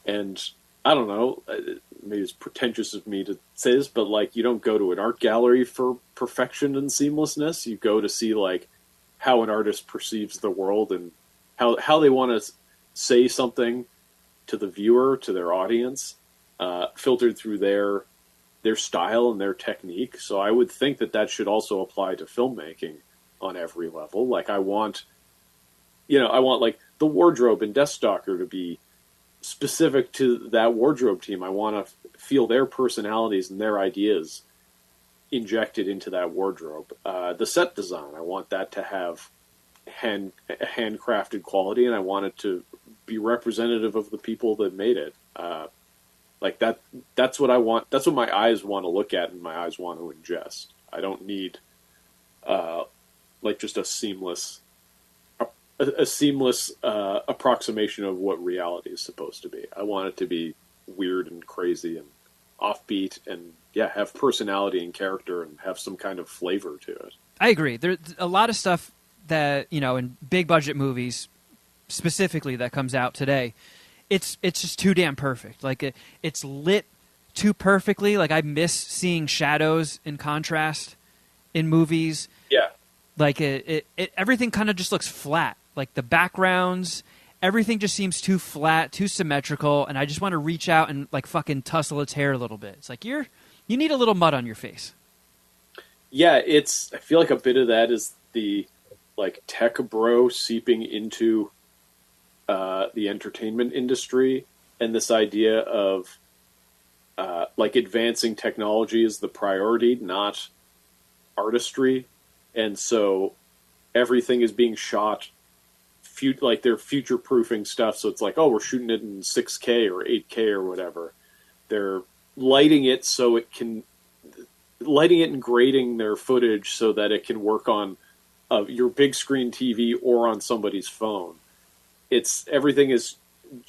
and I don't know, maybe it's pretentious of me to say this, but like, you don't go to an art gallery for perfection and seamlessness. You go to see like how an artist perceives the world and how they want to say something to the viewer, to their audience, filtered through their style and their technique. So I would think that should also apply to filmmaking on every level. Like I want like the wardrobe in Deathstalker to be specific to that wardrobe team. I want to feel their personalities and their ideas injected into that wardrobe. The set design, I want that to have handcrafted quality, and I want it to be representative of the people that made it. Like that's what I want. That's what my eyes want to look at and my eyes want to ingest. I don't need like just a seamless approximation of what reality is supposed to be. I want it to be weird and crazy and offbeat and have personality and character and have some kind of flavor to it. I agree. There's a lot of stuff that, you know, in big budget movies specifically that comes out today, it's just too damn perfect. Like it's lit too perfectly. Like I miss seeing shadows in contrast in movies. Yeah. Like it everything kind of just looks flat. Like the backgrounds, everything just seems too flat, too symmetrical, and I just want to reach out and like fucking tussle its hair a little bit. It's like you need a little mud on your face. Yeah, I feel like a bit of that is the like tech bro seeping into the entertainment industry, and this idea of like advancing technology is the priority, not artistry, and so everything is being shot like they're future proofing stuff. So it's like, oh, we're shooting it in 6K or 8K or whatever. They're lighting it so it can lighting it and grading their footage so that it can work on your big screen TV or on somebody's phone. Everything's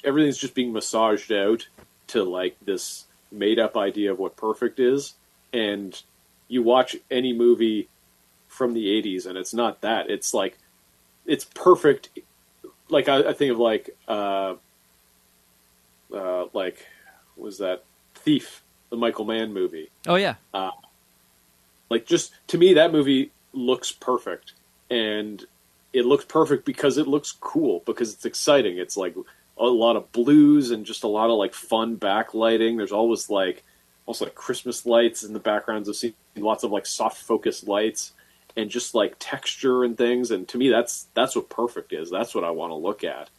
just being massaged out to like this made up idea of what perfect is, and you watch any movie from the 80s and it's not that. It's like it's perfect. Like I think of like was that Thief, the Michael Mann movie. Oh yeah. Like just to me that movie looks perfect, and it looks perfect because it looks cool, because it's exciting. It's like a lot of blues and just a lot of like fun backlighting. There's always like also like Christmas lights in the backgrounds of scene, lots of like soft focus lights and just like texture and things. And to me, that's what perfect is. That's what I want to look at.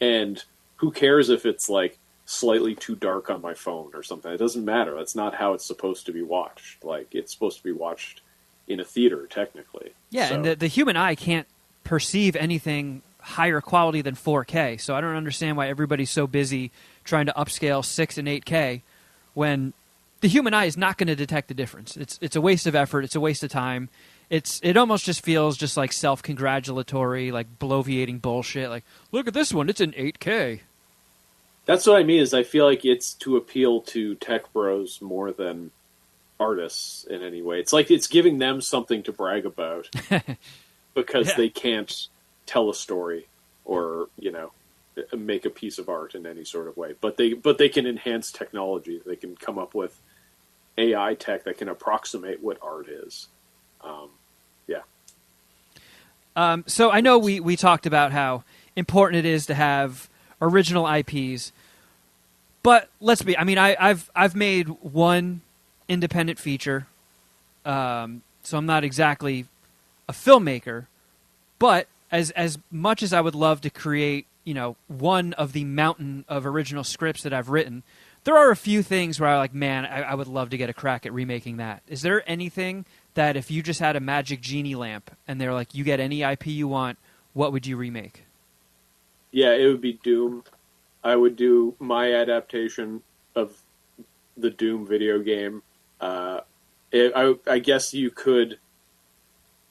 And who cares if it's like slightly too dark on my phone or something? It doesn't matter. That's not how it's supposed to be watched. Like it's supposed to be watched in a theater, technically. Yeah, so. And the human eye can't perceive anything higher quality than 4K. So I don't understand why everybody's so busy trying to upscale 6 and 8K when the human eye is not going to detect the difference. It's a waste of effort. It's a waste of time. It almost just feels just like self-congratulatory, like bloviating bullshit. Like, look at this one. It's in 8K. That's what I mean, is I feel like it's to appeal to tech bros more than artists in any way. It's like it's giving them something to brag about because they can't tell a story or, make a piece of art in any sort of way. But they can enhance technology. They can come up with AI tech that can approximate what art is. So I know we talked about how important it is to have original IPs, but I've made one independent feature, so I'm not exactly a filmmaker, but as much as I would love to create, one of the mountain of original scripts that I've written, there are a few things where I would love to get a crack at remaking that. Is there anything that if you just had a magic genie lamp and they're like, you get any IP you want, what would you remake? Yeah, it would be Doom. I would do my adaptation of the Doom video game. I guess you could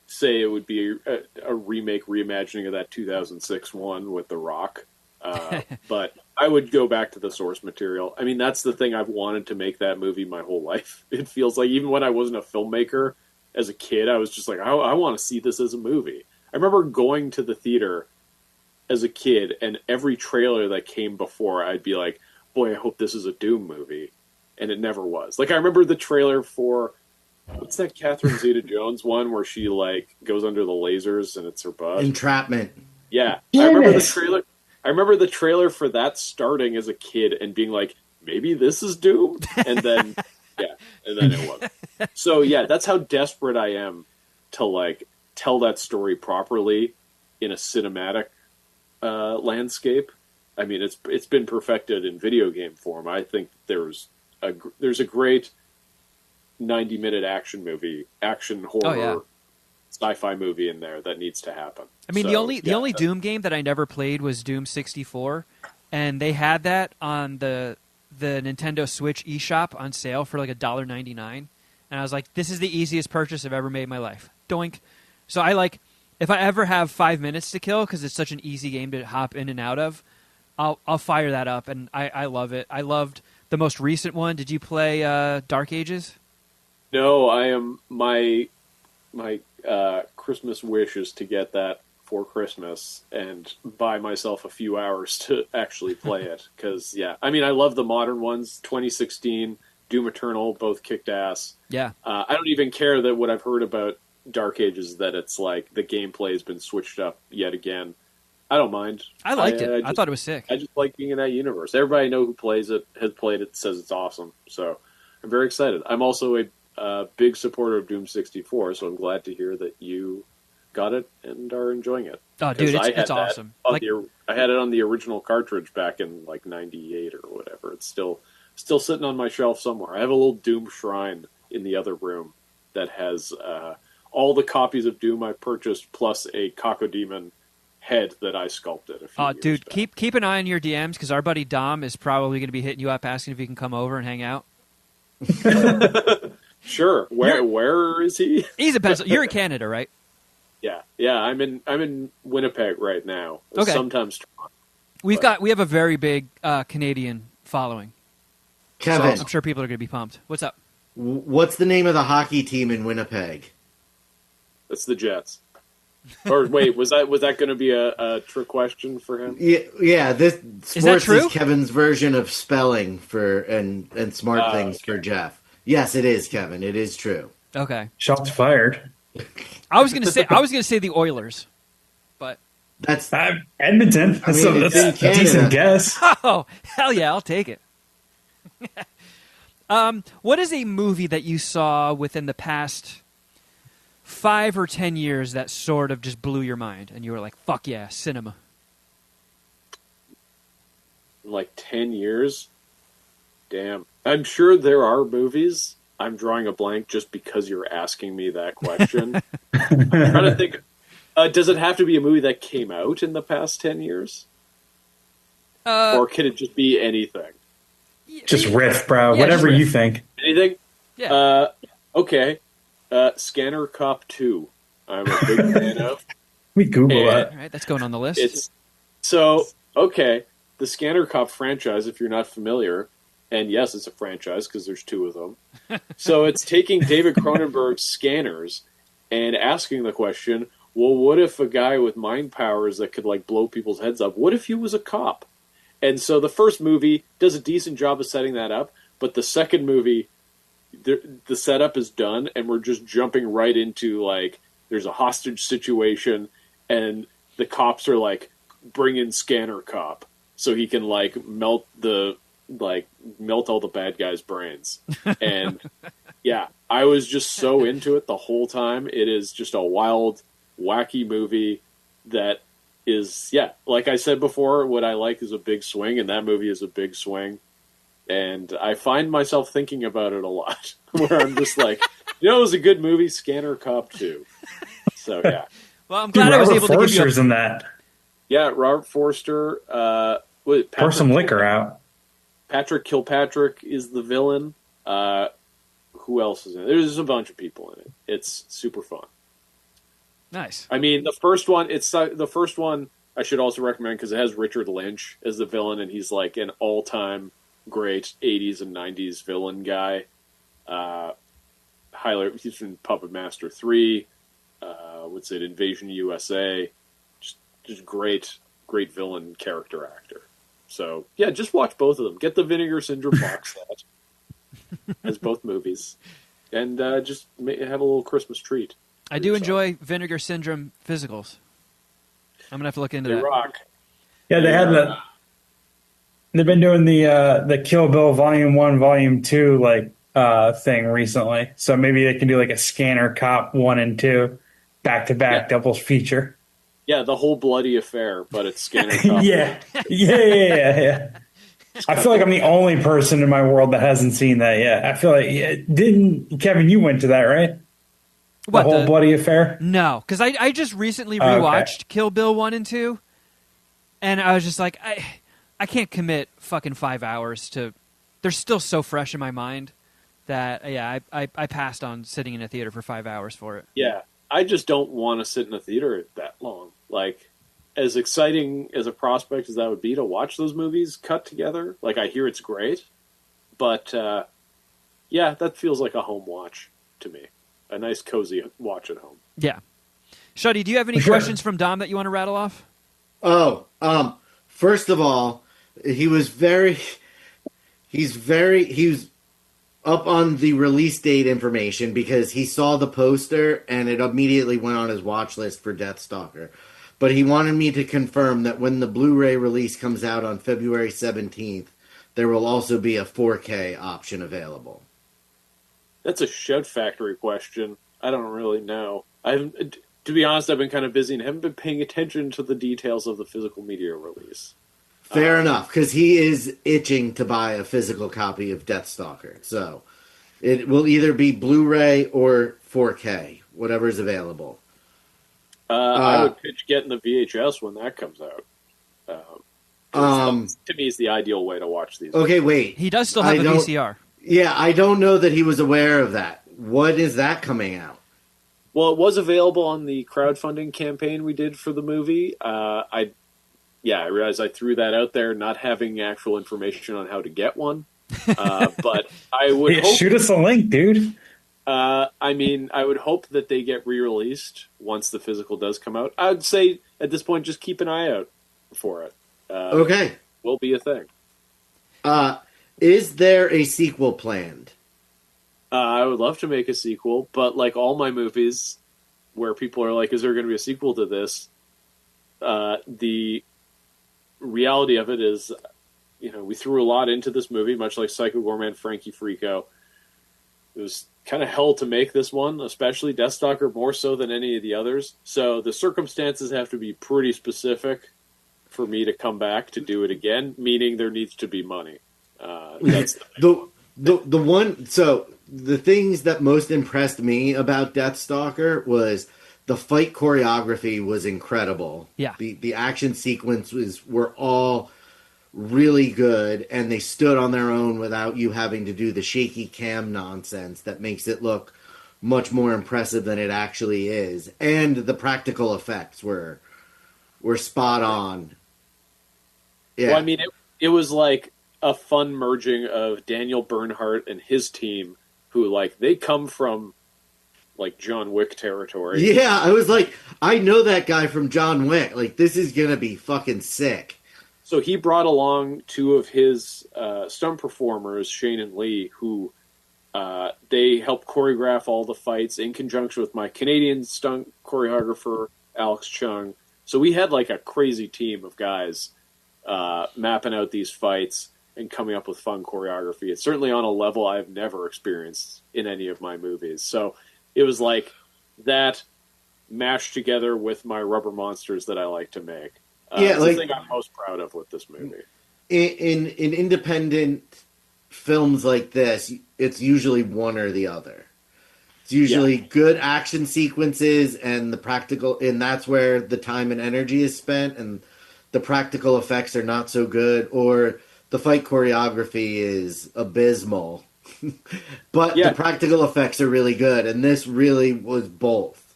say it would be a remake, reimagining of that 2006 one with The Rock. But I would go back to the source material. I mean, that's the thing. I've wanted to make that movie my whole life. It feels like even when I wasn't a filmmaker as a kid, I was just like, I want to see this as a movie. I remember going to the theater as a kid, and every trailer that came before, I'd be like, boy, I hope this is a Doom movie. And it never was. Like, I remember the trailer for, what's that Catherine Zeta-Jones one where she, goes under the lasers and it's her butt? Entrapment. Yeah. Yes. I remember the trailer for that starting as a kid and being like, maybe this is Doom? And then, and then it was. So, yeah, that's how desperate I am to, tell that story properly in a cinematic landscape. I mean, it's been perfected in video game form. I think there's a great 90-minute action horror, sci-fi movie in there that needs to happen. I mean, the only Doom game that I never played was Doom 64, and they had that on the Nintendo Switch eShop on sale for $1.99, and I was like, this is the easiest purchase I've ever made in my life. Doink. So if I ever have 5 minutes to kill, because it's such an easy game to hop in and out of, I'll fire that up, and I love it. I loved the most recent one. Did you play Dark Ages? No, I am my Christmas wish is to get that for Christmas and buy myself a few hours to actually play it. Because I love the modern ones. 2016, Doom Eternal, both kicked ass. Yeah, I don't even care that what I've heard about Dark Ages that it's like the gameplay has been switched up yet again. I don't mind. I liked it. I thought it was sick. I just like being in that universe. Everybody I know who plays it, has played it, says it's awesome. So I'm very excited. I'm also a big supporter of Doom 64, so I'm glad to hear that you got it and are enjoying it. Oh, dude, it's awesome. I had it on the original cartridge back in '98 or whatever. It's still sitting on my shelf somewhere. I have a little Doom shrine in the other room that has all the copies of Doom I purchased plus a Cacodemon head that I sculpted a few years dude, back. keep an eye on your DMs because our buddy Dom is probably going to be hitting you up asking if he can come over and hang out. Sure. Where is he? He's in Pennsylvania. You're in Canada, right? Yeah. I'm in Winnipeg right now. Okay. Sometimes We have a very big Canadian following. Kevin, So I'm sure people are going to be pumped. What's up? what's the name of the hockey team in Winnipeg? that's the Jets. Or wait, was that going to be a trick question for him? Yeah. This sports true? is Kevin's version of spelling for and smart things for Jeff. Yes, it is, Kevin. It is true. Okay. Shots fired. I was going to say the Oilers, but That's Edmonton. I mean, it's in That's a decent Canada. guess. oh hell yeah, I'll take it. What is a movie that you saw within the past 5 or 10 years that sort of just blew your mind, and you were like, "Fuck yeah, cinema." In like 10 years? Damn. I'm sure there are movies. I'm drawing a blank just because you're asking me that question. I'm trying to think. Does it have to be a movie that came out in the past 10 years? Or can it just be anything? Just riff, bro. Yeah, Whatever just you riff. think. Anything? Yeah. Okay. Scanner Cop 2. I'm a big fan of. We Google Yeah. that. All right, that's going on the list. It's so okay. The Scanner Cop franchise, if you're not familiar, and yes, it's a franchise because there's 2 of them. So it's taking David Cronenberg's Scanners and asking the question, well, what if a guy with mind powers that could like blow people's heads up? What if he was a cop? And so the first movie does a decent job of setting that up, but the second movie, the setup is done, and we're just jumping right into like there's a hostage situation, and the cops are like, bring in Scanner Cop so he can like melt all the bad guys' brains. And yeah, I was just so into it the whole time. It is just a wild, wacky movie that is, yeah, like I said before, what I like is a big swing, and that movie is a big swing. And I find myself thinking about it a lot, where I'm just like, it was a good movie, Scanner Cop 2. So, yeah. Well, I'm glad I was able to give you Forster's in that. Yeah, Robert Forster. Pour some liquor out. Patrick Kilpatrick is the villain. Who else is in it? There's a bunch of people in it. It's super fun. Nice. I mean, the first one, I should also recommend because it has Richard Lynch as the villain, and he's like an all-time great 80s and 90s villain guy. He's in Puppet Master 3, what's it, Invasion USA. Just great villain character actor. So, yeah, just watch both of them. Get the Vinegar Syndrome box set as both movies. And just have a little Christmas treat. I do enjoy Vinegar Syndrome physicals. I'm gonna have to look into They that. rock. Yeah, they had the. They've been doing the Kill Bill Volume 1, Volume 2 thing recently. So maybe they can do like a Scanner Cop 1 and 2 back-to-back doubles feature. Yeah, the whole bloody affair, but it's Scanner Cop. Yeah. I feel like I'm the only person in my world that hasn't seen that yet. I feel like didn't Kevin? You went to that, right? What, the whole bloody affair? No, because I just recently Oh, okay. rewatched Kill Bill 1 and 2, and I was just like, I can't commit fucking 5 hours to. They're still so fresh in my mind that I passed on sitting in a theater for 5 hours for it. Yeah, I just don't want to sit in a theater that long. Like, as exciting as a prospect as that would be to watch those movies cut together, like I hear it's great, but yeah, that feels like a home watch to me. A nice, cozy watch at home. Yeah. Shuddy, do you have any questions from Dom that you want to rattle off? Oh, first of all, he was up on the release date information because he saw the poster and it immediately went on his watch list for Deathstalker. But he wanted me to confirm that when the Blu-ray release comes out on February 17th, there will also be a 4K option available. That's a Shed Factory question. I don't really know. To be honest, I've been kind of busy and haven't been paying attention to the details of the physical media release. Fair enough, because he is itching to buy a physical copy of Deathstalker. So it will either be Blu-ray or 4K, whatever's available. I would pitch getting the VHS when that comes out. To me, is the ideal way to watch these. Okay, wait. He does still have a VCR. Yeah, I don't know that he was aware of that what is that coming out? Well, it was available on the crowdfunding campaign we did for the movie. I realized I threw that out there, not having actual information on how to get one. But I would hope, shoot us a link, dude. I would hope that they get re-released once the physical does come out. I would say at this point, just keep an eye out for it. Okay. Will be a thing. Is there a sequel planned? I would love to make a sequel, but like all my movies where people are like, is there going to be a sequel to this? The reality of it is, we threw a lot into this movie, much like Psycho Goreman, Frankie Frico. It was kind of hell to make this one, especially Deathstalker, more so than any of the others. So the circumstances have to be pretty specific for me to come back to do it again, meaning there needs to be money. That's the one. So the things that most impressed me about Deathstalker was the fight choreography was incredible. Yeah. The action sequences were all really good, and they stood on their own without you having to do the shaky cam nonsense that makes it look much more impressive than it actually is. And the practical effects were spot on. Yeah. Well, I mean, it was like a fun merging of Daniel Bernhardt and his team, who like they come from like John Wick territory. Yeah, I was like, I know that guy from John Wick. Like, this is gonna be fucking sick. So he brought along two of his stunt performers, Shane and Lee, who they helped choreograph all the fights in conjunction with my Canadian stunt choreographer, Alex Chung. So we had like a crazy team of guys mapping out these fights and coming up with fun choreography. It's certainly on a level I've never experienced in any of my movies. So it was like that mashed together with my rubber monsters that I like to make. It's the thing I'm most proud of with this movie. In independent films like this, it's usually one or the other. It's usually good action sequences and the practical, and that's where the time and energy is spent, and the practical effects are not so good, or the fight choreography is abysmal. But the practical effects are really good, and this really was both.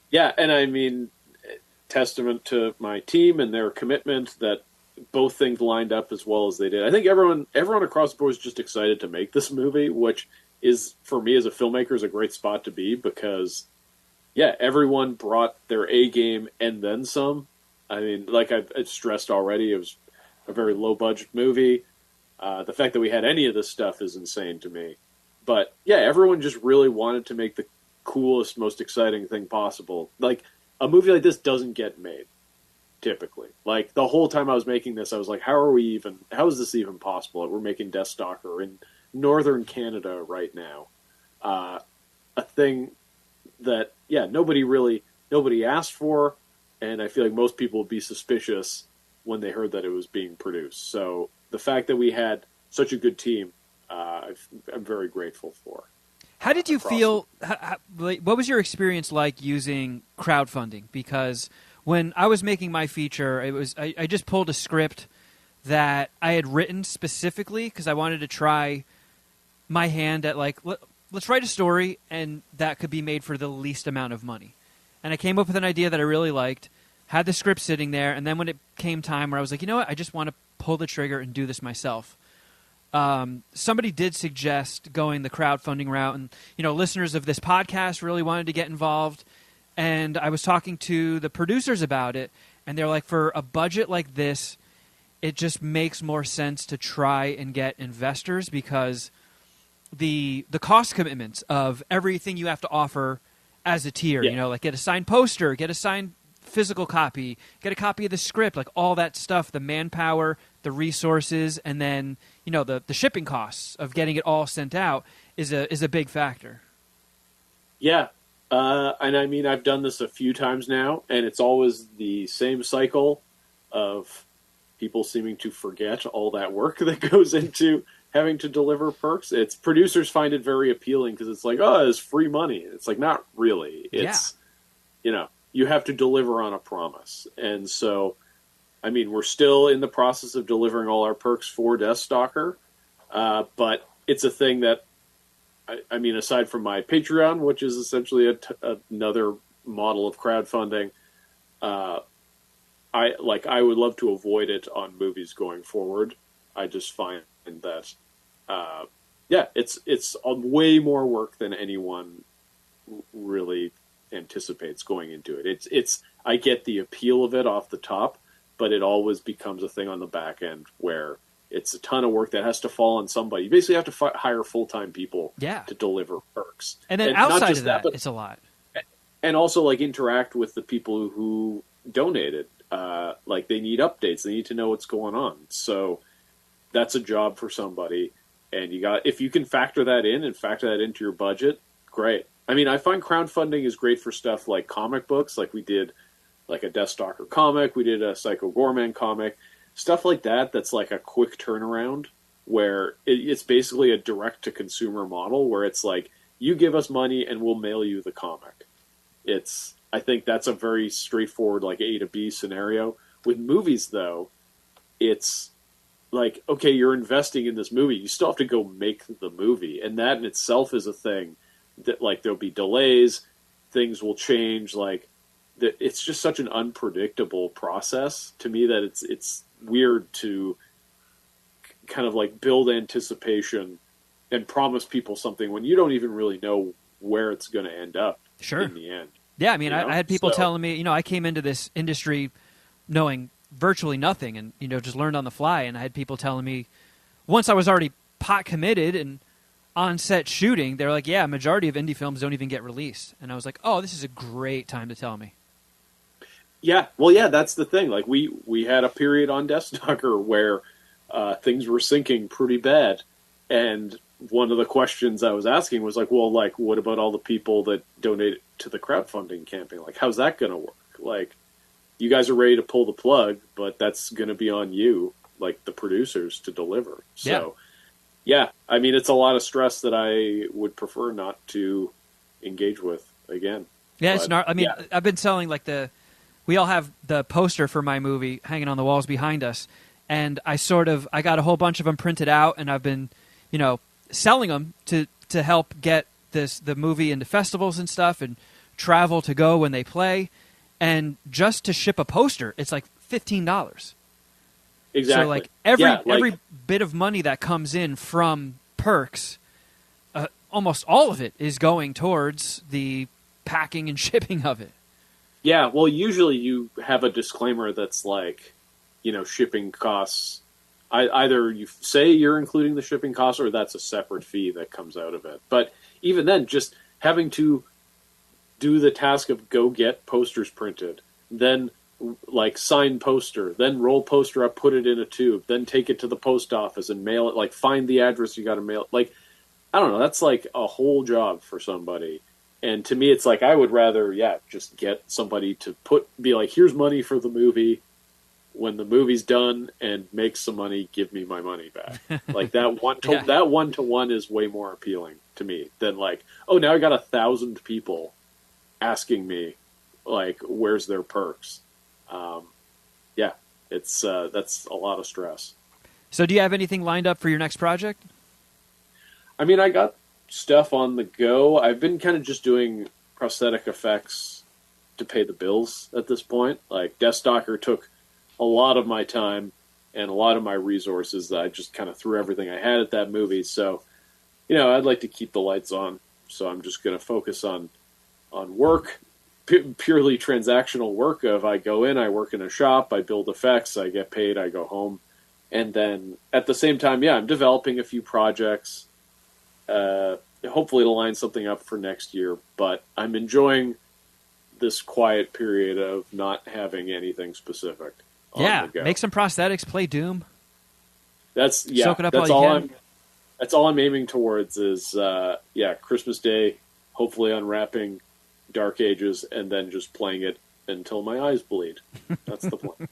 Yeah, and I mean, testament to my team and their commitment that both things lined up as well as they did. I think everyone across the board is just excited to make this movie, which is, for me as a filmmaker, is a great spot to be because, everyone brought their A game and then some. I mean, like I've stressed already, it was a very low-budget movie. The fact that we had any of this stuff is insane to me. But, everyone just really wanted to make the coolest, most exciting thing possible. Like, a movie like this doesn't get made, typically. Like, the whole time I was making this, I was like, how is this even possible? We're making Deathstalker in northern Canada right now. A thing that, nobody asked for, and I feel like most people would be suspicious when they heard that it was being produced. So the fact that we had such a good team, I'm very grateful for. How did you feel? What was your experience like using crowdfunding? Because when I was making my feature, I just pulled a script that I had written specifically because I wanted to try my hand at let's write a story and that could be made for the least amount of money. And I came up with an idea that I really liked, had the script sitting there, and then when it came time where I was like, you know what, I just want to pull the trigger and do this myself. Somebody did suggest going the crowdfunding route, and listeners of this podcast really wanted to get involved. And I was talking to the producers about it, and they're like, for a budget like this, it just makes more sense to try and get investors because the cost commitments of everything you have to offer as a tier, like get a signed poster, get a signed physical copy, get a copy of the script, like all that stuff, the manpower, the resources, and then the shipping costs of getting it all sent out is a big factor. Yeah, and I mean I've done this a few times now, and it's always the same cycle of people seeming to forget all that work that goes into having to deliver perks. It's producers find it very appealing because it's like, oh, it's free money. It's like, not really. It's you have to deliver on a promise. And so, I mean, we're still in the process of delivering all our perks for Deathstalker, but it's a thing that I mean, aside from my Patreon, which is essentially another model of crowdfunding, I would love to avoid it on movies going forward. I just find that, it's way more work than anyone really anticipates going into it. I get the appeal of it off the top, but it always becomes a thing on the back end where it's a ton of work that has to fall on somebody. You basically have to hire full-time people to deliver perks. And then outside of that, it's a lot. And also, like, interact with the people who donated. Like, they need updates. They need to know what's going on. So that's a job for somebody. And if you can factor that in and factor that into your budget, great. I mean, I find crowdfunding is great for stuff like comic books. Like, we did like a Deathstalker comic. We did a Psycho Gorman comic. Stuff like that that's like a quick turnaround where it's basically a direct-to-consumer model where it's like, you give us money and we'll mail you the comic. I think that's a very straightforward, like, A to B scenario. With movies, though, it's like, okay, you're investing in this movie. You still have to go make the movie. And that in itself is a thing that, like, there'll be delays. Things will change. Like, it's just such an unpredictable process to me that it's weird to kind of, like, build anticipation and promise people something when you don't even really know where it's going to end up in the end. Yeah, I mean, I had people telling me, I came into this industry knowing virtually nothing and, just learned on the fly. And I had people telling me, once I was already pot committed and on set shooting, they're like, yeah, majority of indie films don't even get released. And I was like, oh, this is a great time to tell me. Yeah, well, yeah, that's the thing. Like, we had a period on Deathstalker where things were sinking pretty bad. And one of the questions I was asking was like, well, like, what about all the people that donate to the crowdfunding campaign? Like, how's that going to work? Like, you guys are ready to pull the plug, but that's going to be on you, like, the producers, to deliver. So, yeah, I mean, it's a lot of stress that I would prefer not to engage with again. Yeah, it's not. I mean, I've been selling, like, we all have the poster for my movie hanging on the walls behind us, and I got a whole bunch of them printed out, and I've been, selling them to help get the movie into festivals and stuff and travel to go when they play. And just to ship a poster, it's like $15. Exactly. So like every bit of money that comes in from perks, almost all of it is going towards the packing and shipping of it. Yeah, well, usually you have a disclaimer that's like, shipping costs. Either you say you're including the shipping costs or that's a separate fee that comes out of it. But even then, just having to do the task of go get posters printed, then like sign poster, then roll poster up, put it in a tube, then take it to the post office and mail it, like find the address you got to mail it. Like, I don't know, that's like a whole job for somebody. And to me, it's like, I would rather, just get somebody to be like, here's money for the movie. When the movie's done and makes some money, give me my money back. Like that one-to-one is way more appealing to me than like, oh, now I got 1,000 people asking me like, where's their perks? It's that's a lot of stress. So do you have anything lined up for your next project? I mean, I got stuff on the go. I've been kind of just doing prosthetic effects to pay the bills at this point. Like Deathstalker took a lot of my time and a lot of my resources that I just kind of threw everything I had at that movie. So, I'd like to keep the lights on. So I'm just going to focus on work, purely transactional work of I go in, I work in a shop, I build effects, I get paid, I go home. And then at the same time, I'm developing a few projects, hopefully to line something up for next year. But I'm enjoying this quiet period of not having anything specific. Make some prosthetics, play Doom. That's soak it up that's all you all can. That's all I'm aiming towards is Christmas Day, hopefully unwrapping Dark Ages and then just playing it until my eyes bleed. That's the plan.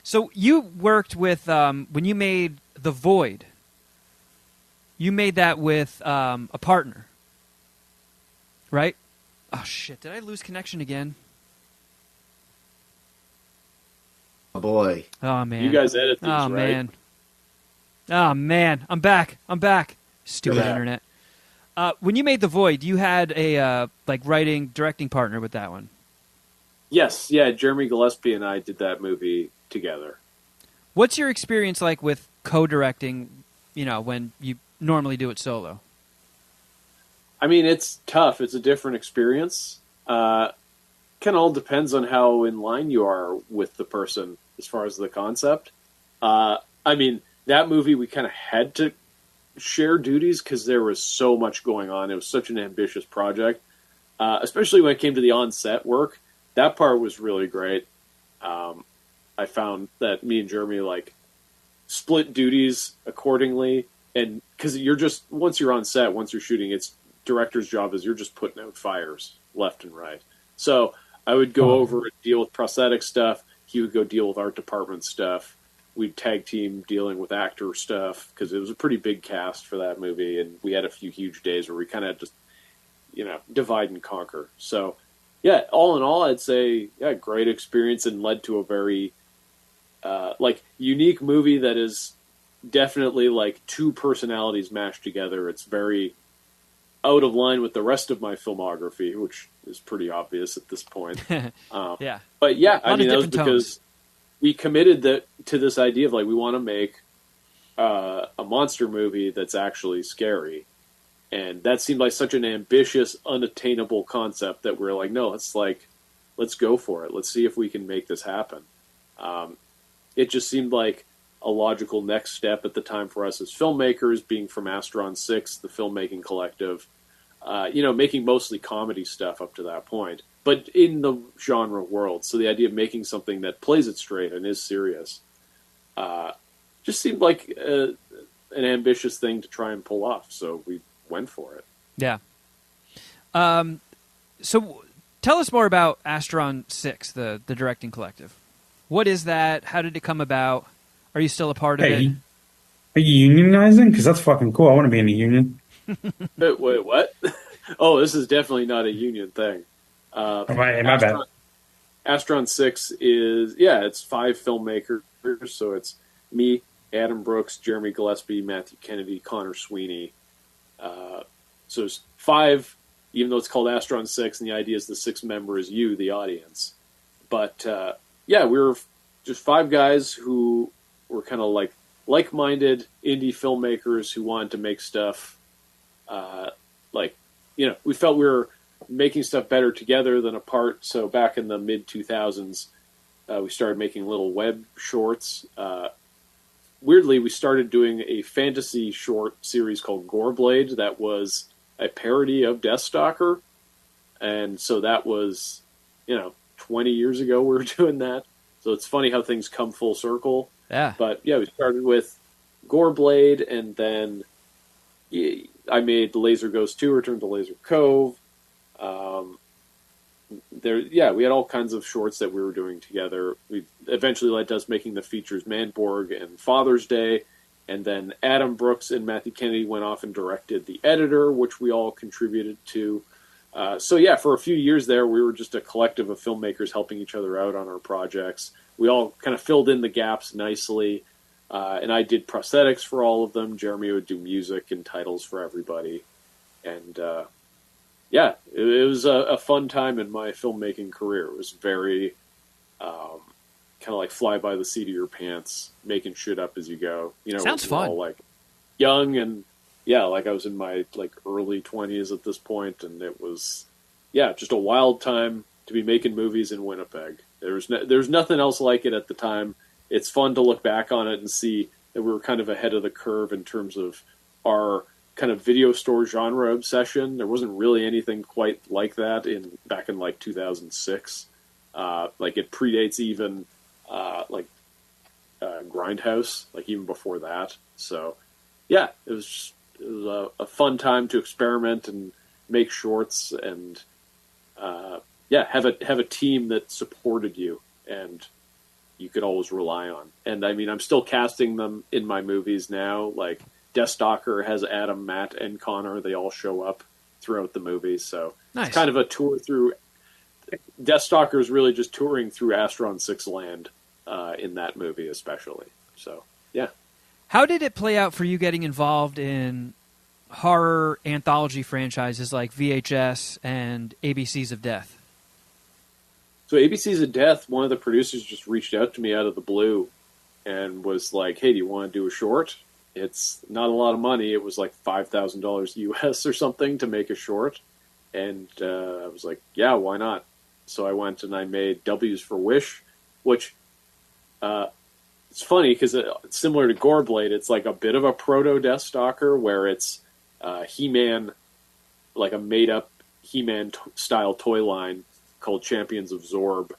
So you worked with when you made The Void. You made that with a partner, right? Oh shit! Did I lose connection again? Oh boy. Oh man. You guys edit these, right? Man. Oh man. I'm back. Stupid Yeah. internet. When you made The Void, you had a writing, directing partner with that one. Yes, yeah, Jeremy Gillespie and I did that movie together. What's your experience like with co-directing, when you normally do it solo? I mean, it's tough. It's a different experience. Kind of all depends on how in line you are with the person as far as the concept. I mean, that movie, we kind of had to share duties because there was so much going on. It was such an ambitious project, especially when it came to the on-set work. That part was really great. I found that me and Jeremy split duties accordingly, and because once you're on set, once you're shooting, it's director's job is you're just putting out fires left and right. So I would go over and deal with prosthetic stuff. He would go deal with art department stuff. We'd tag team dealing with actor stuff because it was a pretty big cast for that movie, and we had a few huge days where we kind of just divide and conquer. So yeah, all in all, I'd say great experience and led to a very unique movie that is definitely two personalities mashed together. It's very out of line with the rest of my filmography, which is pretty obvious at this point. Yeah. But yeah, I mean, that was different because tones. we committed to this idea of we want to make a monster movie that's actually scary. And that seemed like such an ambitious, unattainable concept that we're no, let's go for it. Let's see if we can make this happen. It just seemed like a logical next step at the time for us as filmmakers, being from Astron 6, the filmmaking collective, making mostly comedy stuff up to that point, but in the genre world. So the idea of making something that plays it straight and is serious just seemed like an ambitious thing to try and pull off. So we went for it. Yeah. So tell us more about Astron 6, the directing collective. What is that? How did it come about? Are you still a part of it? Are you unionizing? Because that's fucking cool. I want to be in a union. Wait, what? Oh, this is definitely not a union thing. My bad. Astron 6 is, it's 5 filmmakers. So it's me, Adam Brooks, Jeremy Gillespie, Matthew Kennedy, Connor Sweeney. So it's 5, even though it's called Astron 6, and the idea is the 6th member is you, the audience. But we were just 5 guys who were kind of like-minded indie filmmakers who wanted to make stuff we felt we were making stuff better together than apart. So back in the mid-2000s, we started making little web shorts. Weirdly, we started doing a fantasy short series called Goreblade that was a parody of Deathstalker. And so that was, 20 years ago we were doing that. So it's funny how things come full circle. Yeah. But we started with Goreblade, and then I made The Laser Ghost 2, Return to Laser Cove. We had all kinds of shorts that we were doing together. We eventually led to us making the features Manborg and Father's Day, and then Adam Brooks and Matthew Kennedy went off and directed The Editor, which we all contributed to. For a few years there, we were just a collective of filmmakers helping each other out on our projects. We all kind of filled in the gaps nicely, and I did prosthetics for all of them. Jeremy would do music and titles for everybody. And it was a fun time in my filmmaking career. It was very kind of like fly by the seat of your pants, making shit up as you go. Sounds fun. All young and I was in my early 20s at this point, and it was just a wild time to be making movies in Winnipeg. There's nothing else like it at the time. It's fun to look back on it and see that we were kind of ahead of the curve in terms of our kind of video store genre obsession. There wasn't really anything quite like that back in 2006. It predates even Grindhouse, even before that. So it was a fun time to experiment and make shorts and have a team that supported you and you could always rely on. And I mean, I'm still casting them in my movies now. Deathstalker has Adam, Matt, and Connor. They all show up throughout the movie. So nice. It's kind of a tour through. Deathstalker is really just touring through Astron 6 land in that movie, especially. So, yeah. How did it play out for you getting involved in horror anthology franchises like VHS and ABCs of Death? So ABC's of Death, one of the producers just reached out to me out of the blue and was like, hey, do you want to do a short? It's not a lot of money. It was like $5,000 US or something to make a short. And I was like, yeah, why not? So I went and I made W's for Wish, which it's funny because it's similar to Goreblade. It's like a bit of a proto Deathstalker where it's He-Man, like a made-up He-Man style toy line called Champions of Zorb.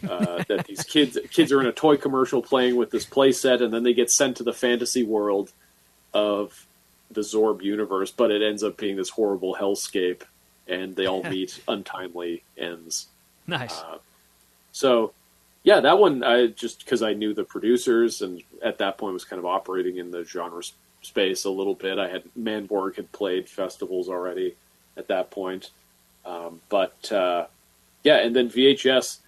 That these kids are in a toy commercial playing with this play set, and then they get sent to the fantasy world of the Zorb universe, but it ends up being this horrible hellscape, and they all meet untimely ends. Nice. So, yeah, that one, I just because I knew the producers, and at that point was kind of operating in the genre space a little bit. I had Manborg had played festivals already at that point, yeah, and then VHS.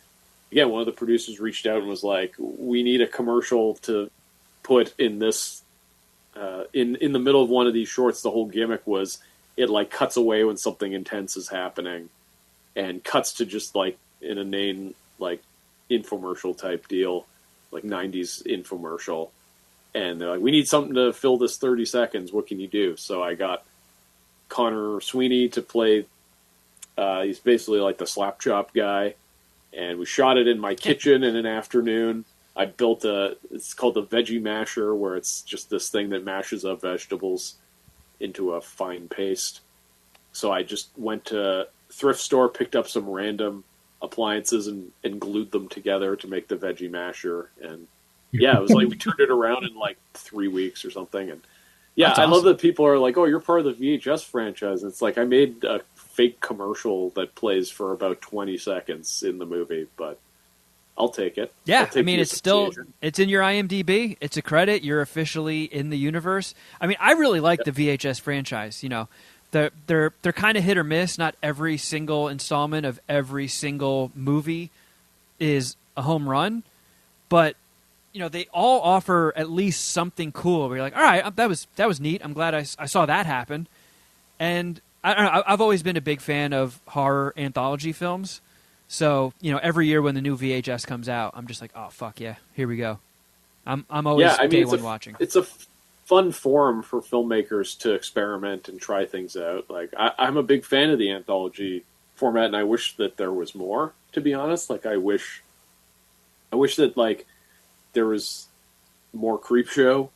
Again, one of the producers reached out and was like, "We need a commercial to put in this in the middle of one of these shorts." The whole gimmick was it like cuts away when something intense is happening, and cuts to just like an inane like infomercial type deal, like '90s infomercial. And they're like, "We need something to fill this 30 seconds. What can you do?" So I got Connor Sweeney to play. He's basically like the slap chop guy. And we shot it in my kitchen in an afternoon. I built it's called the veggie masher, where it's just this thing that mashes up vegetables into a fine paste. So I just went to a thrift store, picked up some random appliances and glued them together to make the veggie masher. And yeah, it was like we turned it around in like 3 weeks or something. And yeah, That's I awesome. love that people are like, "Oh, you're part of the VHS franchise." And it's like I made a fake commercial that plays for about 20 seconds in the movie, but I'll take it. Yeah, I'll take I mean, the it's still, association. it's in your IMDb. It's a credit. You're officially in the universe. I mean, I really like the VHS franchise. You know, they're kind of hit or miss. Not every single installment of every single movie is a home run, but you know, they all offer at least something cool where you're like, all right, that was neat. I'm glad I saw that happen. And I don't know, I've always been a big fan of horror anthology films. So, you know, every year when the new VHS comes out, I'm just like, oh, fuck yeah, here we go. I'm always day one watching. It's a fun forum for filmmakers to experiment and try things out. Like, I'm a big fan of the anthology format, and I wish that there was more, to be honest. Like, I wish that, like, there was more Creepshow,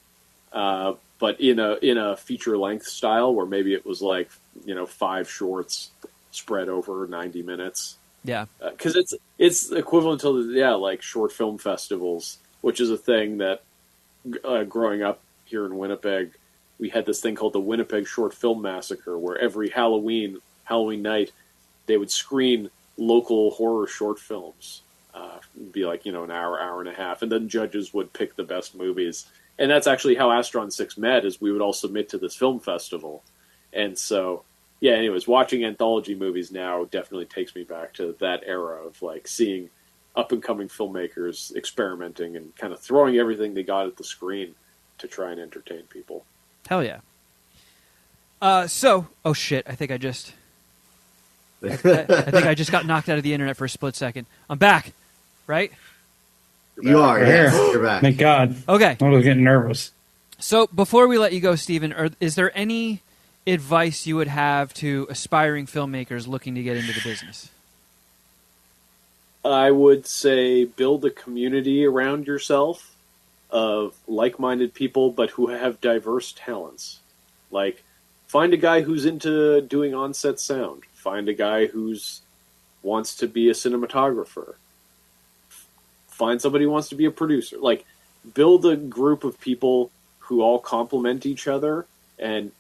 but in a feature-length style where maybe it was like, you know, 5 shorts spread over 90 minutes. Yeah. Because it's equivalent to, like short film festivals, which is a thing that growing up here in Winnipeg, we had this thing called the Winnipeg Short Film Massacre, where every Halloween night, they would screen local horror short films. It'd be like, you know, an hour and a half, and then judges would pick the best movies. And that's actually how Astron 6 met, is we would all submit to this film festival. And so, yeah, anyways, watching anthology movies now definitely takes me back to that era of, like, seeing up-and-coming filmmakers experimenting and kind of throwing everything they got at the screen to try and entertain people. Hell yeah. Oh shit, I think I just got knocked out of the internet for a split second. I'm back, right? You are, We're yes, here. you're back. Thank God. Okay. I was getting nervous. So before we let you go, Steven, is there any advice you would have to aspiring filmmakers looking to get into the business? I would say build a community around yourself of like-minded people, but who have diverse talents. Like, find a guy who's into doing on-set sound. Find a guy who's wants to be a cinematographer. Find somebody who wants to be a producer. Like, build a group of people who all complement each other, and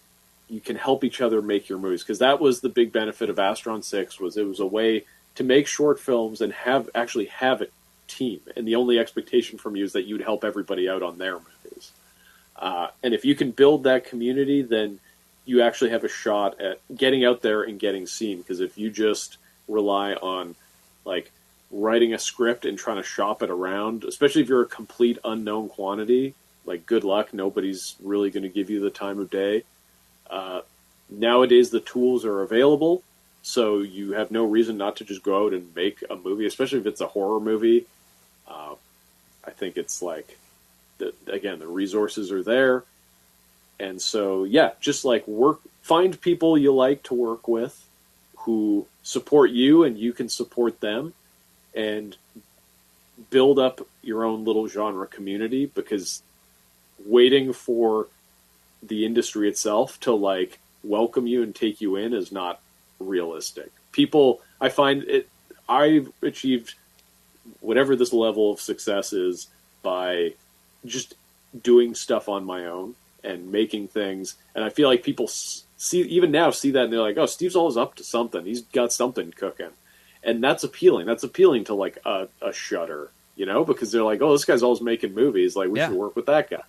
you can help each other make your movies. Because that was the big benefit of Astron 6, was it was a way to make short films and actually have a team. And the only expectation from you is that you'd help everybody out on their movies. And if you can build that community, then you actually have a shot at getting out there and getting seen. Because if you just rely on, like, writing a script and trying to shop it around, especially if you're a complete unknown quantity, like, good luck. Nobody's really going to give you the time of day. Nowadays, the tools are available, so you have no reason not to just go out and make a movie, especially if it's a horror movie. I think it's like, the resources are there. And so, yeah, just like find people you like to work with who support you and you can support them, and build up your own little genre community, because waiting for the industry itself to like welcome you and take you in is not realistic. I've achieved whatever this level of success is by just doing stuff on my own and making things. And I feel like people see that and they're like, oh, Steve's always up to something. He's got something cooking. And that's appealing. That's appealing to like a Shudder, because they're like, oh, this guy's always making movies. Like, we should work with that guy.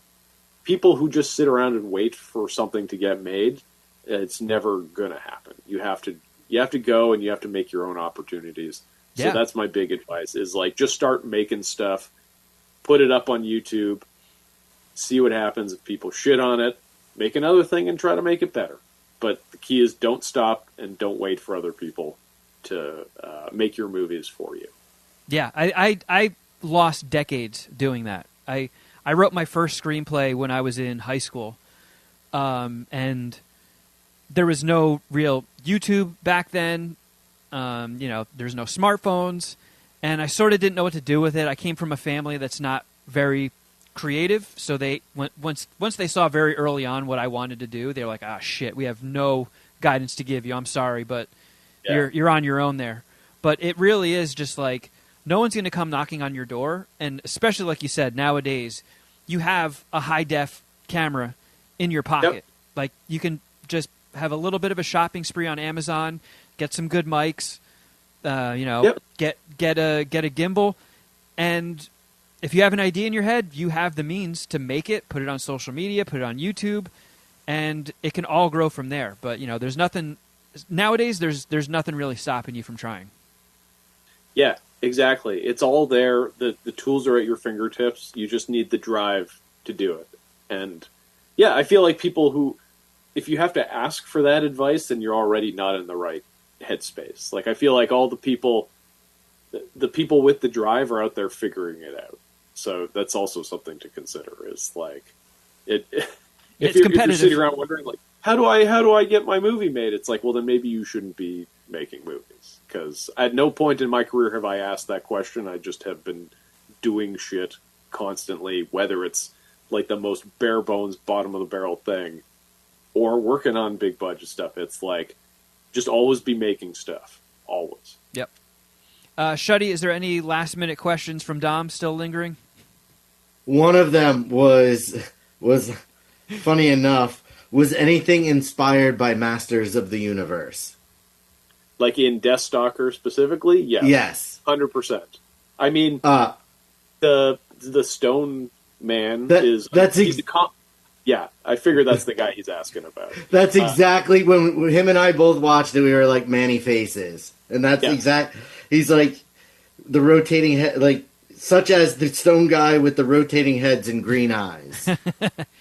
People who just sit around and wait for something to get made, it's never going to happen. You have to go and you have to make your own opportunities. So that's my big advice, is like, just start making stuff, put it up on YouTube, see what happens. If people shit on it, make another thing and try to make it better. But the key is, don't stop and don't wait for other people to make your movies for you. Yeah, I lost decades doing that. I wrote my first screenplay when I was in high school, and there was no real YouTube back then. There's no smartphones, and I sort of didn't know what to do with it. I came from a family that's not very creative, so once they saw very early on what I wanted to do, they were like, "Ah, shit, we have no guidance to give you. I'm sorry, but you're on your own there." But it really is just like, no one's going to come knocking on your door, and especially like you said, nowadays you have a high def camera in your pocket. Yep. Like, you can just have a little bit of a shopping spree on Amazon, get some good mics, get a gimbal, and if you have an idea in your head, you have the means to make it, put it on social media, put it on YouTube, and it can all grow from there. But there's nothing nowadays. There's nothing really stopping you from trying. Yeah, exactly. It's all there. The tools are at your fingertips. You just need the drive to do it. And yeah, I feel like people who, if you have to ask for that advice, then you're already not in the right headspace. Like, I feel like all the people with the drive are out there figuring it out. So that's also something to consider, is like, if you're sitting around wondering like, how do I get my movie made? It's like, well, then maybe you shouldn't be making movies, because at no point in my career have I asked that question. I just have been doing shit constantly, whether it's like the most bare bones, bottom of the barrel thing, or working on big budget stuff. It's like, just always be making stuff. Always. Yep. Shuddy, is there any last minute questions from Dom still lingering? One of them was funny enough. Was anything inspired by Masters of the Universe? Like in Deathstalker specifically? Yes. Yes. 100%. I mean, the Stone Man yeah, I figured that's the guy he's asking about. That's exactly when him and I both watched it. We were like, Manny Faces, and that's exact. He's like the rotating head, like such as the stone guy with the rotating heads and green eyes.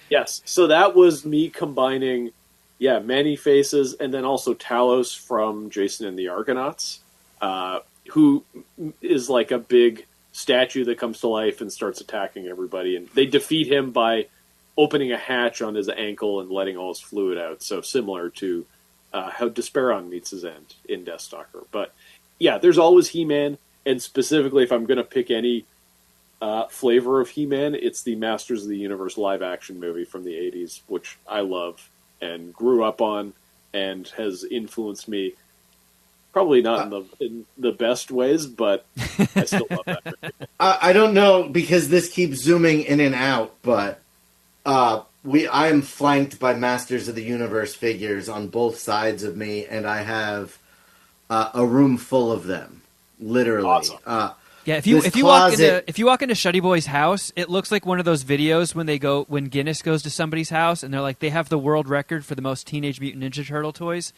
Yes, so that was me combining, Manny Faces, and then also Talos from Jason and the Argonauts, who is like a big statue that comes to life and starts attacking everybody, and they defeat him by opening a hatch on his ankle and letting all his fluid out. So similar to how Desperon meets his end in Deathstalker. But yeah, there's always He-Man, and specifically if I'm going to pick any flavor of He-Man, it's the Masters of the Universe live-action movie from the 80s, which I love and grew up on and has influenced me. Probably not in the best ways, but I still love that movie. I don't know, because this keeps zooming in and out, but I am flanked by Masters of the Universe figures on both sides of me, and I have a room full of them, literally. Awesome. If you walk into Shuddy Boy's house, it looks like one of those videos when Guinness goes to somebody's house and they're like, they have the world record for the most Teenage Mutant Ninja Turtle toys.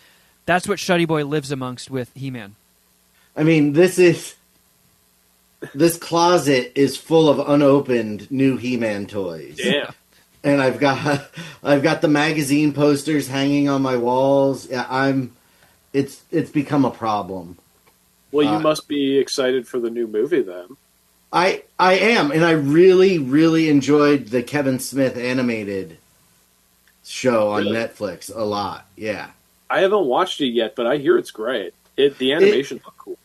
That's what Shuddy Boy lives amongst with He-Man. I mean, this closet is full of unopened new He-Man toys. Yeah. and I've got I've got the magazine posters hanging on my walls. Yeah, it's become a problem. Well, you must be excited for the new movie then. I am, and I really enjoyed the Kevin Smith animated show on Netflix a lot. Yeah. I haven't watched it yet, but I hear it's great. The animation looked cool.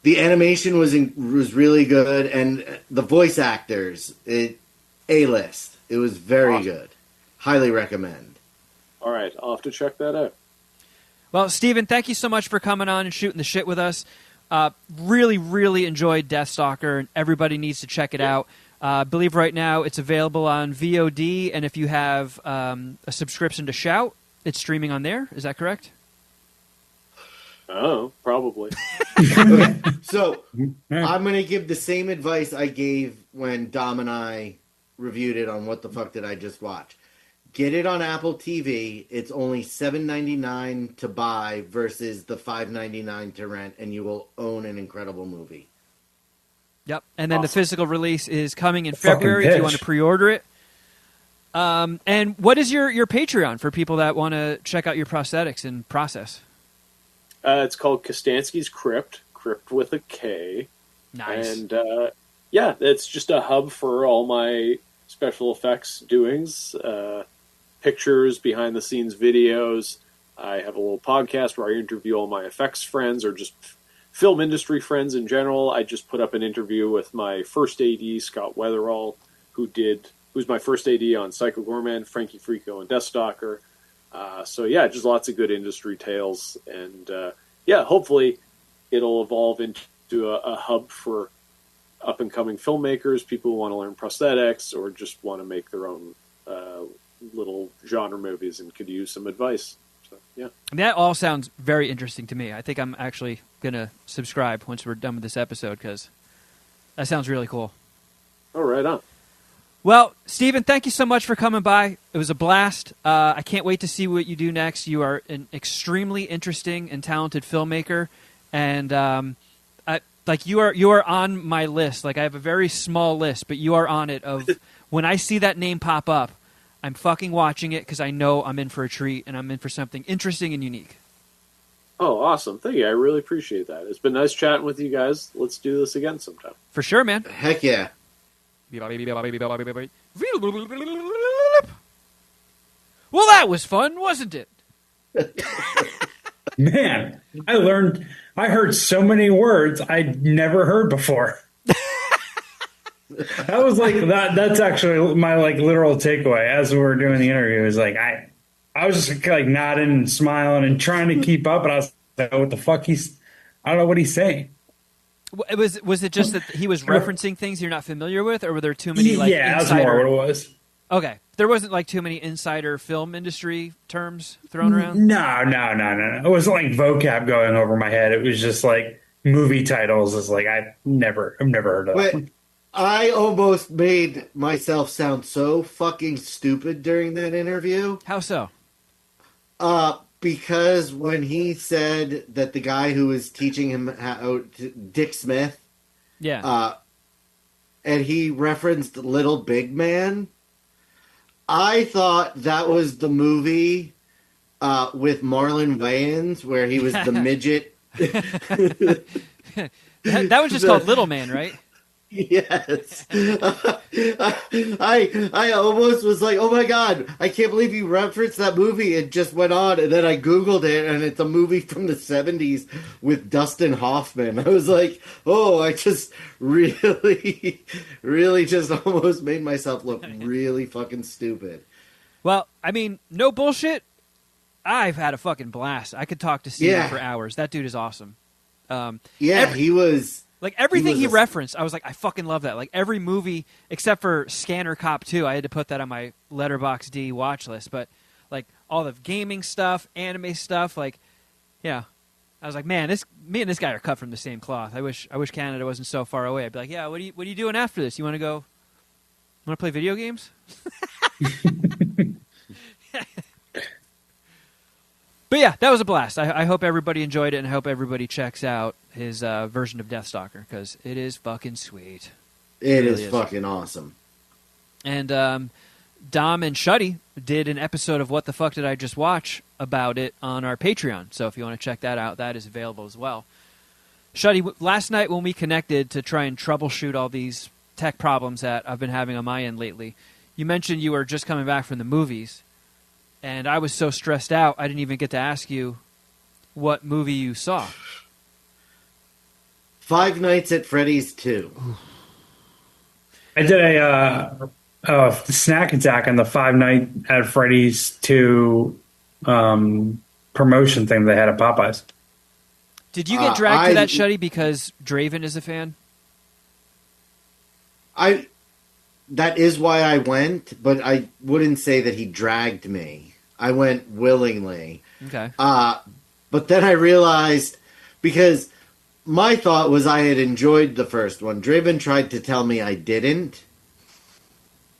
The animation was really good, and the voice actors, A-list. It was very good. Highly recommend. All right, I'll have to check that out. Well, Steven, thank you so much for coming on and shooting the shit with us. Really enjoyed Deathstalker, and everybody needs to check it out. I believe right now it's available on VOD, and if you have a subscription to Shout, it's streaming on there. Is that correct? Oh, probably. Okay, so I'm going to give the same advice I gave when Dom and I reviewed it on What the Fuck Did I Just Watch. Get it on Apple TV. It's only $7.99 to buy versus the $5.99 to rent, and you will own an incredible movie. Yep. And then the physical release is coming in Fucking February if you bitch. want to pre-order it. And what is your Patreon for people that want to check out your prosthetics and process? It's called Kostanski's Crypt with a K. Nice. And yeah, it's just a hub for all my special effects doings, pictures, behind the scenes videos. I have a little podcast where I interview all my effects friends or just film industry friends in general. I just put up an interview with my first AD, Scott Weatherall, who's my first AD on Psycho Gorman, Frankie Frico, and Deathstalker. So yeah, just lots of good industry tales, and yeah, hopefully it'll evolve into a hub for up and coming filmmakers, people who want to learn prosthetics or just want to make their own little genre movies and could use some advice. So yeah, That all sounds very interesting to me. I think I'm actually gonna subscribe once we're done with this episode because that sounds really cool. all right on. Well, Steven, thank you so much for coming by. It was a blast. I can't wait to see what you do next. You are an extremely interesting and talented filmmaker, and you are on my list. Like I have a very small list, but you are on it. Of when I see that name pop up, I'm fucking watching it because I know I'm in for a treat and I'm in for something interesting and unique. Oh, awesome! Thank you. I really appreciate that. It's been nice chatting with you guys. Let's do this again sometime. For sure, man. Heck yeah. Well, that was fun, wasn't it? Man, I heard so many words I'd never heard before. That was like that's actually my like literal takeaway as we were doing the interview is like I was just like nodding and smiling and trying to keep up, and I was like, what the fuck I don't know what he's saying. Was it just that he was referencing things you're not familiar with, or were there too many like yeah, that's insider... more what it was. Okay, there wasn't like too many insider film industry terms thrown around. No. It wasn't like vocab going over my head. It was just like movie titles. It's like I've never heard of. But I almost made myself sound so fucking stupid during that interview. How so? Because when he said that the guy who was teaching him Dick Smith, Yeah. And he referenced Little Big Man, I thought that was the movie with Marlon Wayans where he was the midget. that was just called Little Man, right? Yes. I almost was like, oh my god, I can't believe you referenced that movie. It just went on, and then I Googled it, and it's a movie from the 70s with Dustin Hoffman. I was like, oh, I just really just almost made myself look really fucking stupid. Well, I mean, no bullshit. I've had a fucking blast. I could talk to Steven for hours. That dude is awesome. He was... Like, everything he referenced, I was like, I fucking love that. Like, every movie, except for Scanner Cop 2, I had to put that on my Letterboxd watch list. But, like, all the gaming stuff, anime stuff, like, yeah. I was like, man, me and this guy are cut from the same cloth. I wish Canada wasn't so far away. I'd be like, yeah, what are you doing after this? You want to play video games? But yeah, that was a blast. I hope everybody enjoyed it, and I hope everybody checks out his version of Deathstalker, because it is fucking sweet. It really is fucking awesome. And Dom and Shuddy did an episode of What the Fuck Did I Just Watch about it on our Patreon. So if you want to check that out, that is available as well. Shuddy, last night when we connected to try and troubleshoot all these tech problems that I've been having on my end lately, you mentioned you were just coming back from the movies. And I was so stressed out, I didn't even get to ask you what movie you saw. Five Nights at Freddy's 2. I did a snack attack on the Five Nights at Freddy's 2 promotion thing they had at Popeyes. Did you get dragged to that, Shuddy, because Draven is a fan? That is why I went, but I wouldn't say that he dragged me. I went willingly. Okay. But then I realized, because my thought was I had enjoyed the first one. Draven tried to tell me I didn't.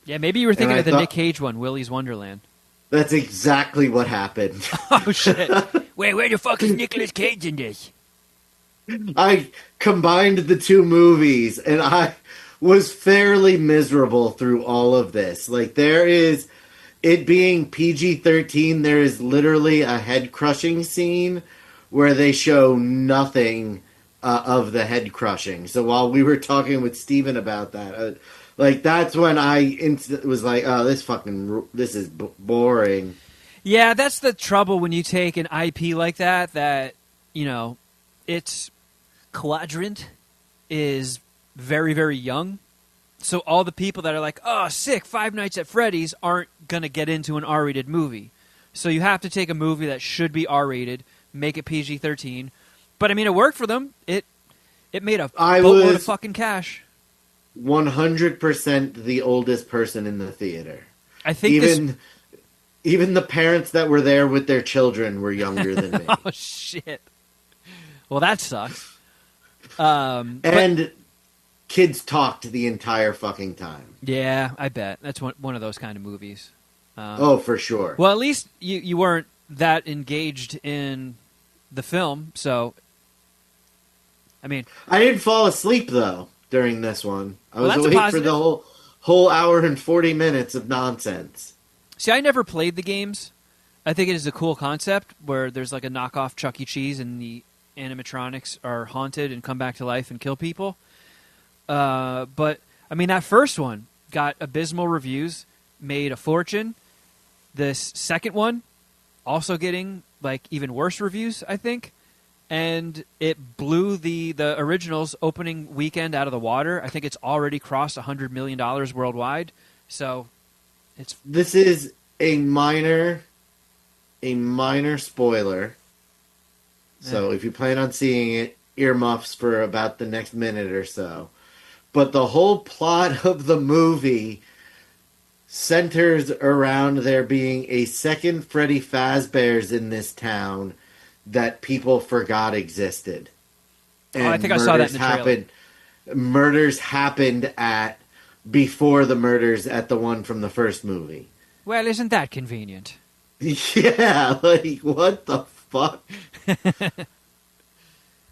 Yeah, maybe you were thinking of the Nick Cage one, Willy's Wonderland. That's exactly what happened. Oh, shit. Wait, where the fuck is Nicolas Cage in this? I combined the two movies, and I was fairly miserable through all of this. Like, there is, it being PG-13, there is literally a head-crushing scene where they show nothing of the head-crushing. So while we were talking with Steven about that, that's when I was like, oh, this is boring. Yeah, that's the trouble when you take an IP like that, you know, its quadrant is very, very young. So all the people that are like, oh, sick, Five Nights at Freddy's aren't going to get into an R-rated movie. So you have to take a movie that should be R-rated, make it PG-13. But, I mean, it worked for them. It made a boatload of fucking cash. 100% the oldest person in the theater. I think even the parents that were there with their children were younger than me. Oh, shit. Well, that sucks. And kids talked the entire fucking time. Yeah, I bet. That's one of those kind of movies. For sure. Well, at least you weren't that engaged in the film, so... I mean... I didn't fall asleep, though, during this one. I was awake for the whole hour and 40 minutes of nonsense. See, I never played the games. I think it is a cool concept where there's like a knockoff Chuck E. Cheese and the animatronics are haunted and come back to life and kill people. But, I mean, that first one got abysmal reviews, made a fortune. This second one, also getting, like, even worse reviews, I think. And it blew the original's opening weekend out of the water. I think it's already crossed $100 million worldwide. So, This is a minor spoiler. So if you plan on seeing it, earmuffs for about the next minute or so. But the whole plot of the movie centers around there being a second Freddy Fazbear's in this town that people forgot existed. And I think I saw that in the trailer. Murders happened before the murders at the one from the first movie. Well, isn't that convenient? Yeah, like, what the fuck?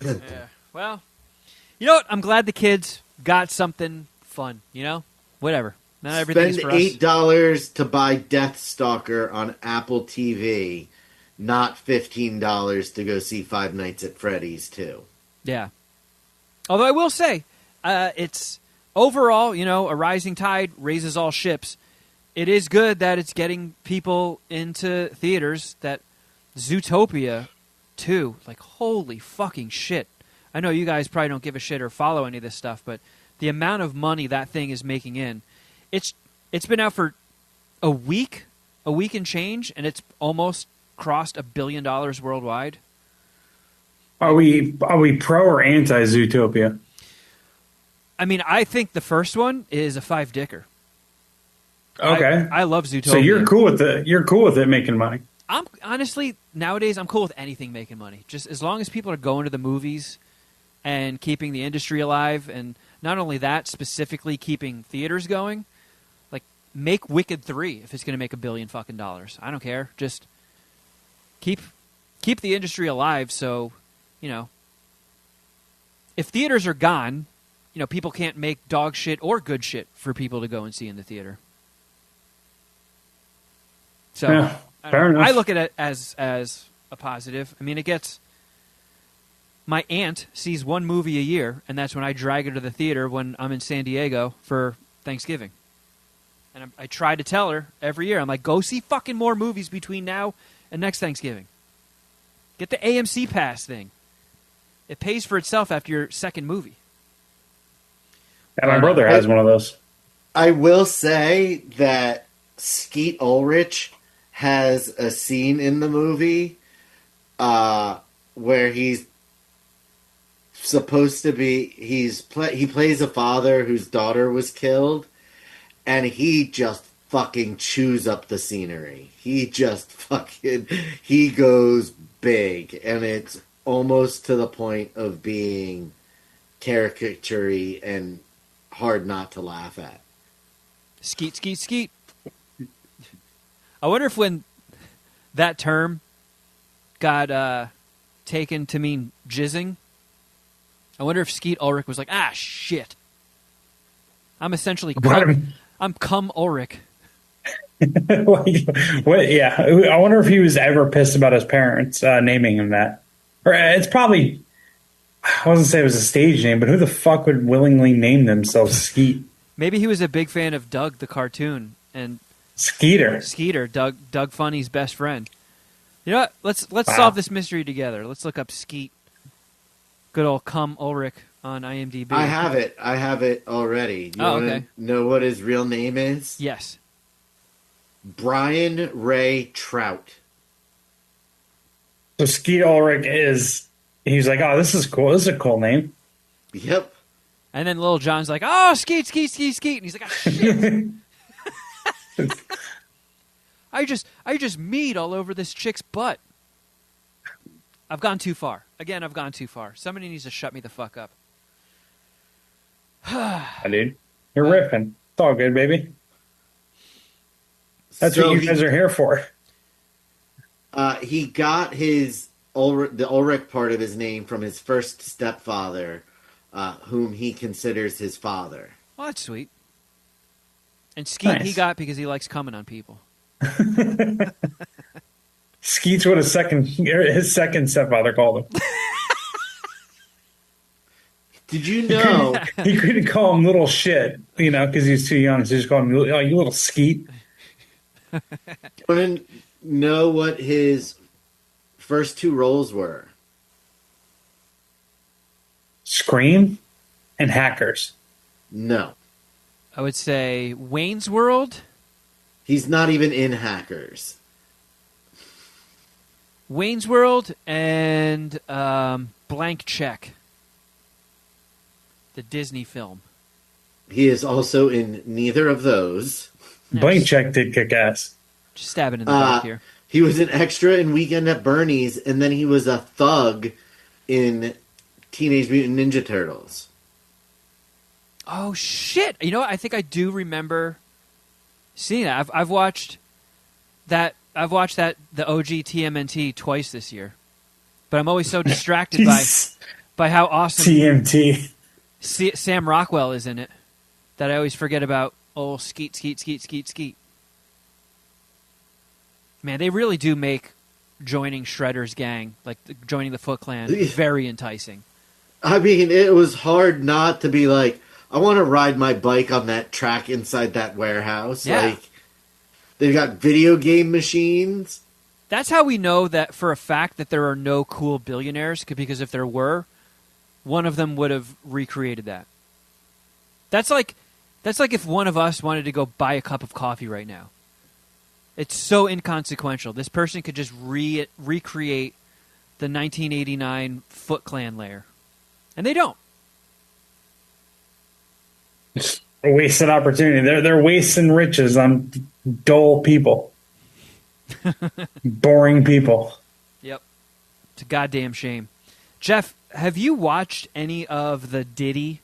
Yeah. Well, you know what? I'm glad the kids got something fun, you know? Whatever. Not everything is for us. Spend $8 to buy Deathstalker on Apple TV, not $15 to go see Five Nights at Freddy's 2. Yeah. Although I will say, it's overall, you know, a rising tide raises all ships. It is good that it's getting people into theaters. That Zootopia 2, like, holy fucking shit. I know you guys probably don't give a shit or follow any of this stuff, but the amount of money that thing is making it's been out for a week and change, and it's almost crossed $1 billion worldwide. Are we pro or anti Zootopia? I mean, I think the first one is a five-dicker. Okay, I love Zootopia. So you're cool with it making money. I'm honestly nowadays I'm cool with anything making money. Just as long as people are going to the movies and keeping the industry alive, and not only that, specifically keeping theaters going. Like, make Wicked 3 if it's going to make $1 billion fucking dollars. I don't care. Just keep the industry alive. So, you know, if theaters are gone, you know, people can't make dog shit or good shit for people to go and see in the theater. So Yeah, I fair don't know. enough. I look at it as a positive. I mean, it gets. My aunt sees one movie a year, and that's when I drag her to the theater when I'm in San Diego for Thanksgiving. And I try to tell her every year, I'm like, go see fucking more movies between now and next Thanksgiving. Get the AMC pass thing. It pays for itself after your second movie. And my brother has one of those. I will say that Skeet Ulrich has a scene in the movie where he's supposed to be he plays a father whose daughter was killed, and he just fucking chews up the scenery. He goes big, and it's almost to the point of being caricature-y and hard not to laugh at. Skeet, skeet, skeet. I wonder if when that term got taken to mean jizzing, I wonder if Skeet Ulrich was like, shit. I'm essentially I'm cum Ulrich. What? Yeah, I wonder if he was ever pissed about his parents naming him that. Or it's probably, I wasn't say it was a stage name, but who the fuck would willingly name themselves Skeet? Maybe he was a big fan of Doug the cartoon and Skeeter, Doug Funny's best friend. You know what? Let's solve this mystery together. Let's look up Skeet. Good old cum Ulrich on IMDb. I have it already. You want to know what his real name is? Yes. Brian Ray Trout. So Skeet Ulrich he's like, oh, this is cool. This is a cool name. Yep. And then Lil Jon's like, oh, Skeet, Skeet, Skeet, Skeet. And he's like, shit. I just meat all over this chick's butt. I've gone too far. Again, I've gone too far. Somebody needs to shut me the fuck up. Dude, you're riffing. It's all good, baby. That's what you guys are here for. He got the Ulrich part of his name from his first stepfather, whom he considers his father. Well, that's sweet. And Skeet he got because he likes coming on people. Skeet's what his second stepfather called him. Did you know? He couldn't call him little shit, because he's too young. So he just called him, oh, you little Skeet. Want to know what his first two roles were? Scream and Hackers. No. I would say Wayne's World. He's not even in Hackers. Wayne's World and Blank Check. The Disney film. He is also in neither of those. Blank Check did kick ass. Just stabbing in the back here. He was an extra in Weekend at Bernie's, and then he was a thug in Teenage Mutant Ninja Turtles. Oh, shit. You know what? I think I do remember seeing that. I've watched that. The OG TMNT twice this year. But I'm always so distracted by how awesome TMT. Sam Rockwell is in it that I always forget about old Skeet, Skeet, Skeet, Skeet, Skeet. Man, they really do make joining Shredder's gang, like joining the Foot Clan, very enticing. I mean, it was hard not to be like, I want to ride my bike on that track inside that warehouse. Yeah. Like, they've got video game machines. That's how we know that for a fact that there are no cool billionaires, because if there were, one of them would have recreated that. That's like if one of us wanted to go buy a cup of coffee right now. It's so inconsequential. This person could just recreate the 1989 Foot Clan lair. And they don't. It's a wasted opportunity. They're wasting riches on dull people. Boring people. Yep. It's a goddamn shame. Jeff, have you watched any of the Diddy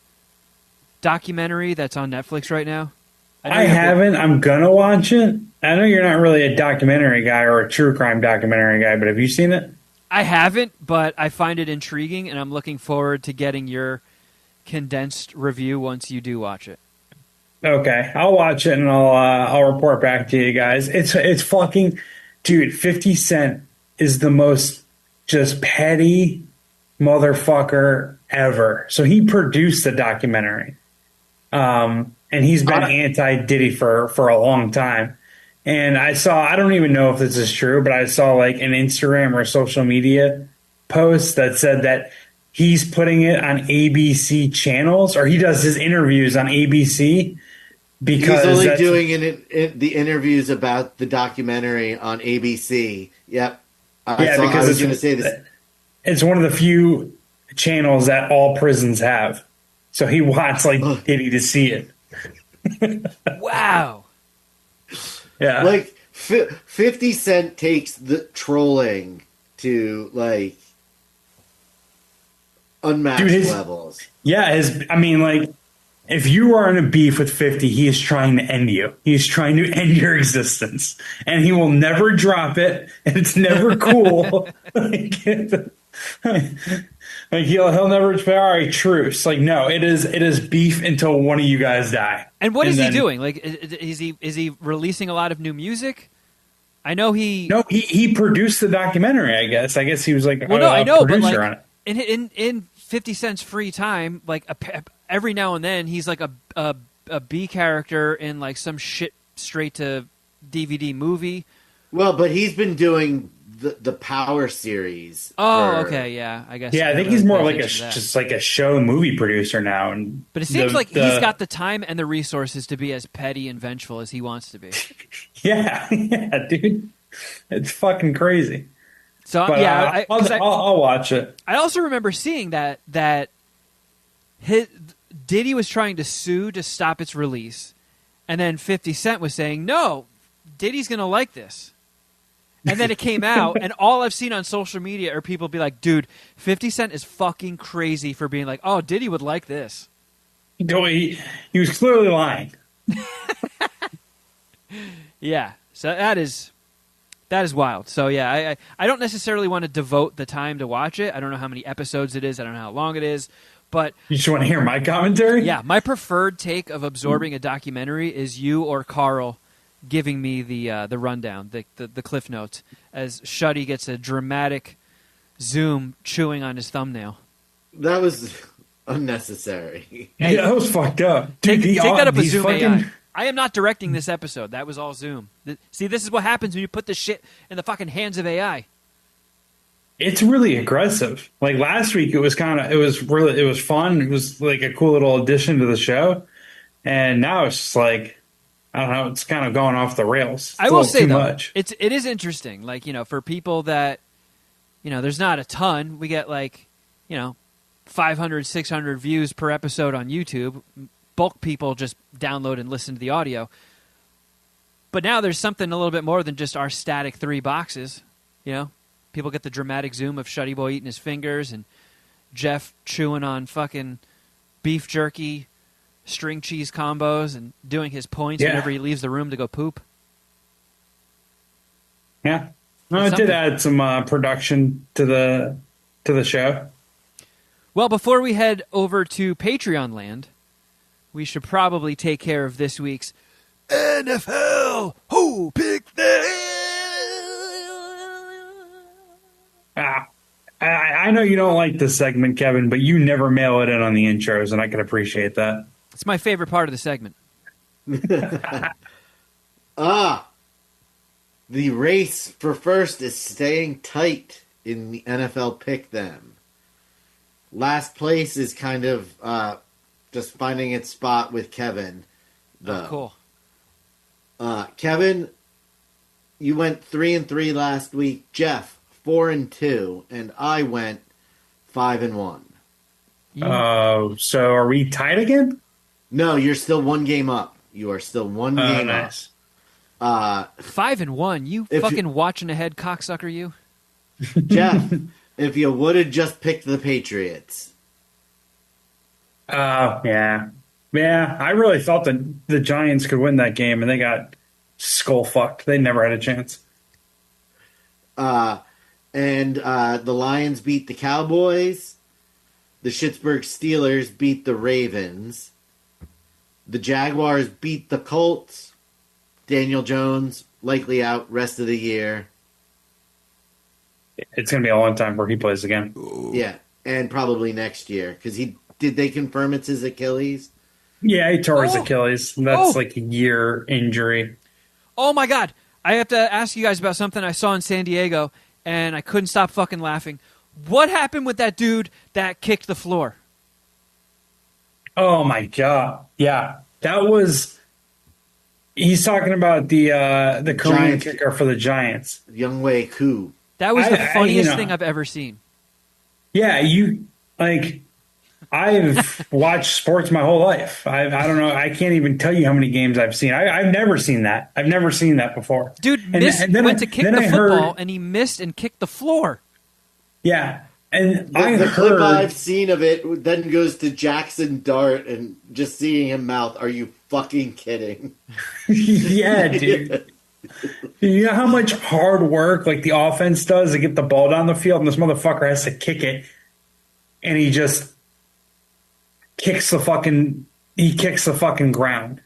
documentary that's on Netflix right now? I haven't. I'm going to watch it. I know you're not really a documentary guy or a true crime documentary guy, but have you seen it? I haven't, but I find it intriguing, and I'm looking forward to getting your condensed review once you do watch it. Okay, I'll watch it and I'll report back to you guys. It's fucking dude. 50 Cent is the most just petty motherfucker ever. So he produced the documentary, and he's been anti Diddy for a long time. And I don't even know if this is true, but I saw like an Instagram or social media post that said that he's putting it on ABC channels, or he does his interviews on ABC because He's only that's, doing the interviews about the documentary on ABC. Yep. I was going to say this. it's one of the few channels that all prisons have. So he wants like Diddy to see it. Wow. Yeah. Like 50 Cent takes the trolling to like unmatched levels. Yeah, I mean, like, if you are in a beef with 50, he is trying to end you. He's trying to end your existence. And he will never drop it, and it's never cool. Like he'll never say, all right, truce. Like, no, it is beef until one of you guys die. And what is he doing? Like, is he releasing a lot of new music? I know he produced the documentary. I guess he was like well, no, I know, but producer like on it. in 50 Cent's free time, like every now and then he's like a B character in like some shit straight to DVD movie. Well, but he's been doing the Power series. Oh, okay, yeah, I guess. Yeah, I think he's more like just like a show movie producer now. But it seems like he's got the time and the resources to be as petty and vengeful as he wants to be. yeah, dude, it's fucking crazy. So but, yeah, I'll watch it. I also remember seeing that Diddy was trying to sue to stop its release, and then 50 Cent was saying, "No, Diddy's going to like this." And then it came out, and all I've seen on social media are people be like, "Dude, 50 Cent is fucking crazy for being like, oh, Diddy would like this." He was clearly lying. Yeah, so that is wild. So yeah, I don't necessarily want to devote the time to watch it. I don't know how many episodes it is. I don't know how long it is. But you just want to hear my commentary? Yeah, my preferred take of absorbing a documentary is you or Carl giving me the rundown, the cliff notes, as Shuddy gets a dramatic zoom chewing on his thumbnail. That was unnecessary. Yeah, that was fucked up. Dude, take that up with Zoom AI. I am not directing this episode. That was all Zoom. See, this is what happens when you put this shit in the fucking hands of AI. It's really aggressive. Like last week, it was fun. It was like a cool little addition to the show. And now it's just like, I don't know, it's kind of going off the rails. I will say, though, it is interesting. Like, for people that, there's not a ton. We get like, 500, 600 views per episode on YouTube. Bulk people just download and listen to the audio. But now there's something a little bit more than just our static 3 boxes, People get the dramatic zoom of Shuddy Boy eating his fingers and Jeff chewing on fucking beef jerky, string cheese combos, and doing his points whenever he leaves the room to go poop. Yeah. No, it did add some production to the show. Well, before we head over to Patreon land, we should probably take care of this week's NFL Who Picked Them? I know you don't like this segment, Kevin, but you never mail it in on the intros, and I can appreciate that. It's my favorite part of the segment. The race for first is staying tight in the NFL Pick Them. Last place is kind of just finding its spot with Kevin. Oh, cool. Kevin, you went 3-3 last week. Jeff, 4-2, and I went 5-1. Oh, so are we tied again? No, you're still one game up. You are still one game nice. up. 5-1. You fucking watching ahead, cocksucker. You, Jeff. If you would have just picked the Patriots. Yeah. I really thought that the Giants could win that game, and they got skull fucked. They never had a chance. And the Lions beat the Cowboys. The Pittsburgh Steelers beat the Ravens. The Jaguars beat the Colts. Daniel Jones likely out rest of the year. It's going to be a long time before he plays again. Yeah, and probably next year because did they confirm it's his Achilles? Yeah, he tore his Oh. Achilles. That's Oh. like a year injury. Oh my God! I have to ask you guys about something I saw in San Diego, and I couldn't stop fucking laughing. What happened with that dude that kicked the floor? Oh my god! Yeah, that was. He's talking about the Korean Giants. kicker for the Giants. Youngwei Koo. That was the I- funniest you know. thing I've ever seen. Yeah, you like. I've watched sports my whole life. I don't know. I can't even tell you how many games I've seen. I've never seen that. I've never seen that before. Dude And then went I- to kick then the I football, heard- and he missed and kicked the floor. Yeah, and I The clip heard. I've seen of it then goes to Jackson Dart and just seeing him mouth, "Are you fucking kidding?" Yeah, dude. You know how much hard work like the offense does to get the ball down the field, and this motherfucker has to kick it, and he just kicks the fucking ground.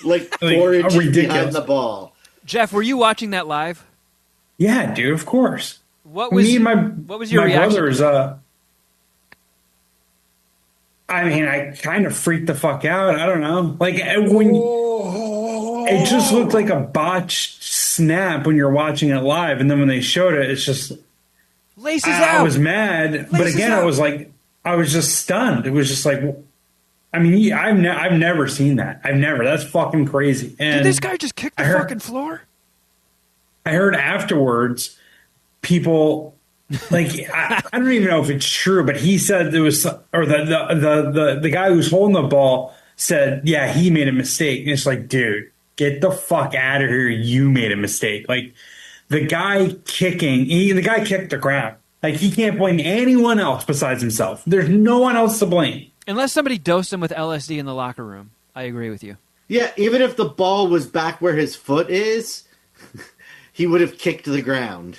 Like Like, 4 inches ridiculous. behind the ball. Jeff, were you watching that live? Yeah, dude. Of course. What was Me and what was your my reaction? brothers. I mean, I kind of freaked the fuck out. I don't know. Like when it just looked like a botched snap when you're watching it live, and then when they showed it, it's just Laces I out. was mad, but Laces again, out. I was like, I was just stunned. It was just like, I mean, I've never seen that. I've never. That's fucking crazy. And Did this guy just kick the I heard- fucking floor? I heard afterwards, people like I don't even know if it's true, but he said there was, or the guy who's holding the ball said, yeah, he made a mistake. And it's like, dude, get the fuck out of here. You made a mistake. Like the guy the guy kicked the ground. Like he can't blame anyone else besides himself. There's no one else to blame. Unless somebody dosed him with LSD in the locker room. I agree with you. Yeah, even if the ball was back where his foot is, he would have kicked the ground.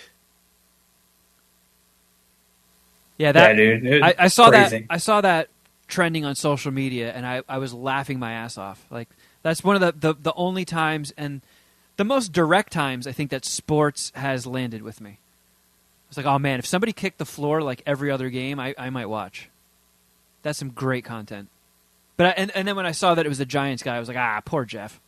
Yeah, that Yeah, dude. I saw Crazy. that. I saw that trending on social media, and I was laughing my ass off. Like that's one of the only times and the most direct times I think that sports has landed with me. It's like, oh man, if somebody kicked the floor like every other game, I might watch. That's some great content. But and then when I saw that it was the Giants guy, I was like, poor Jeff.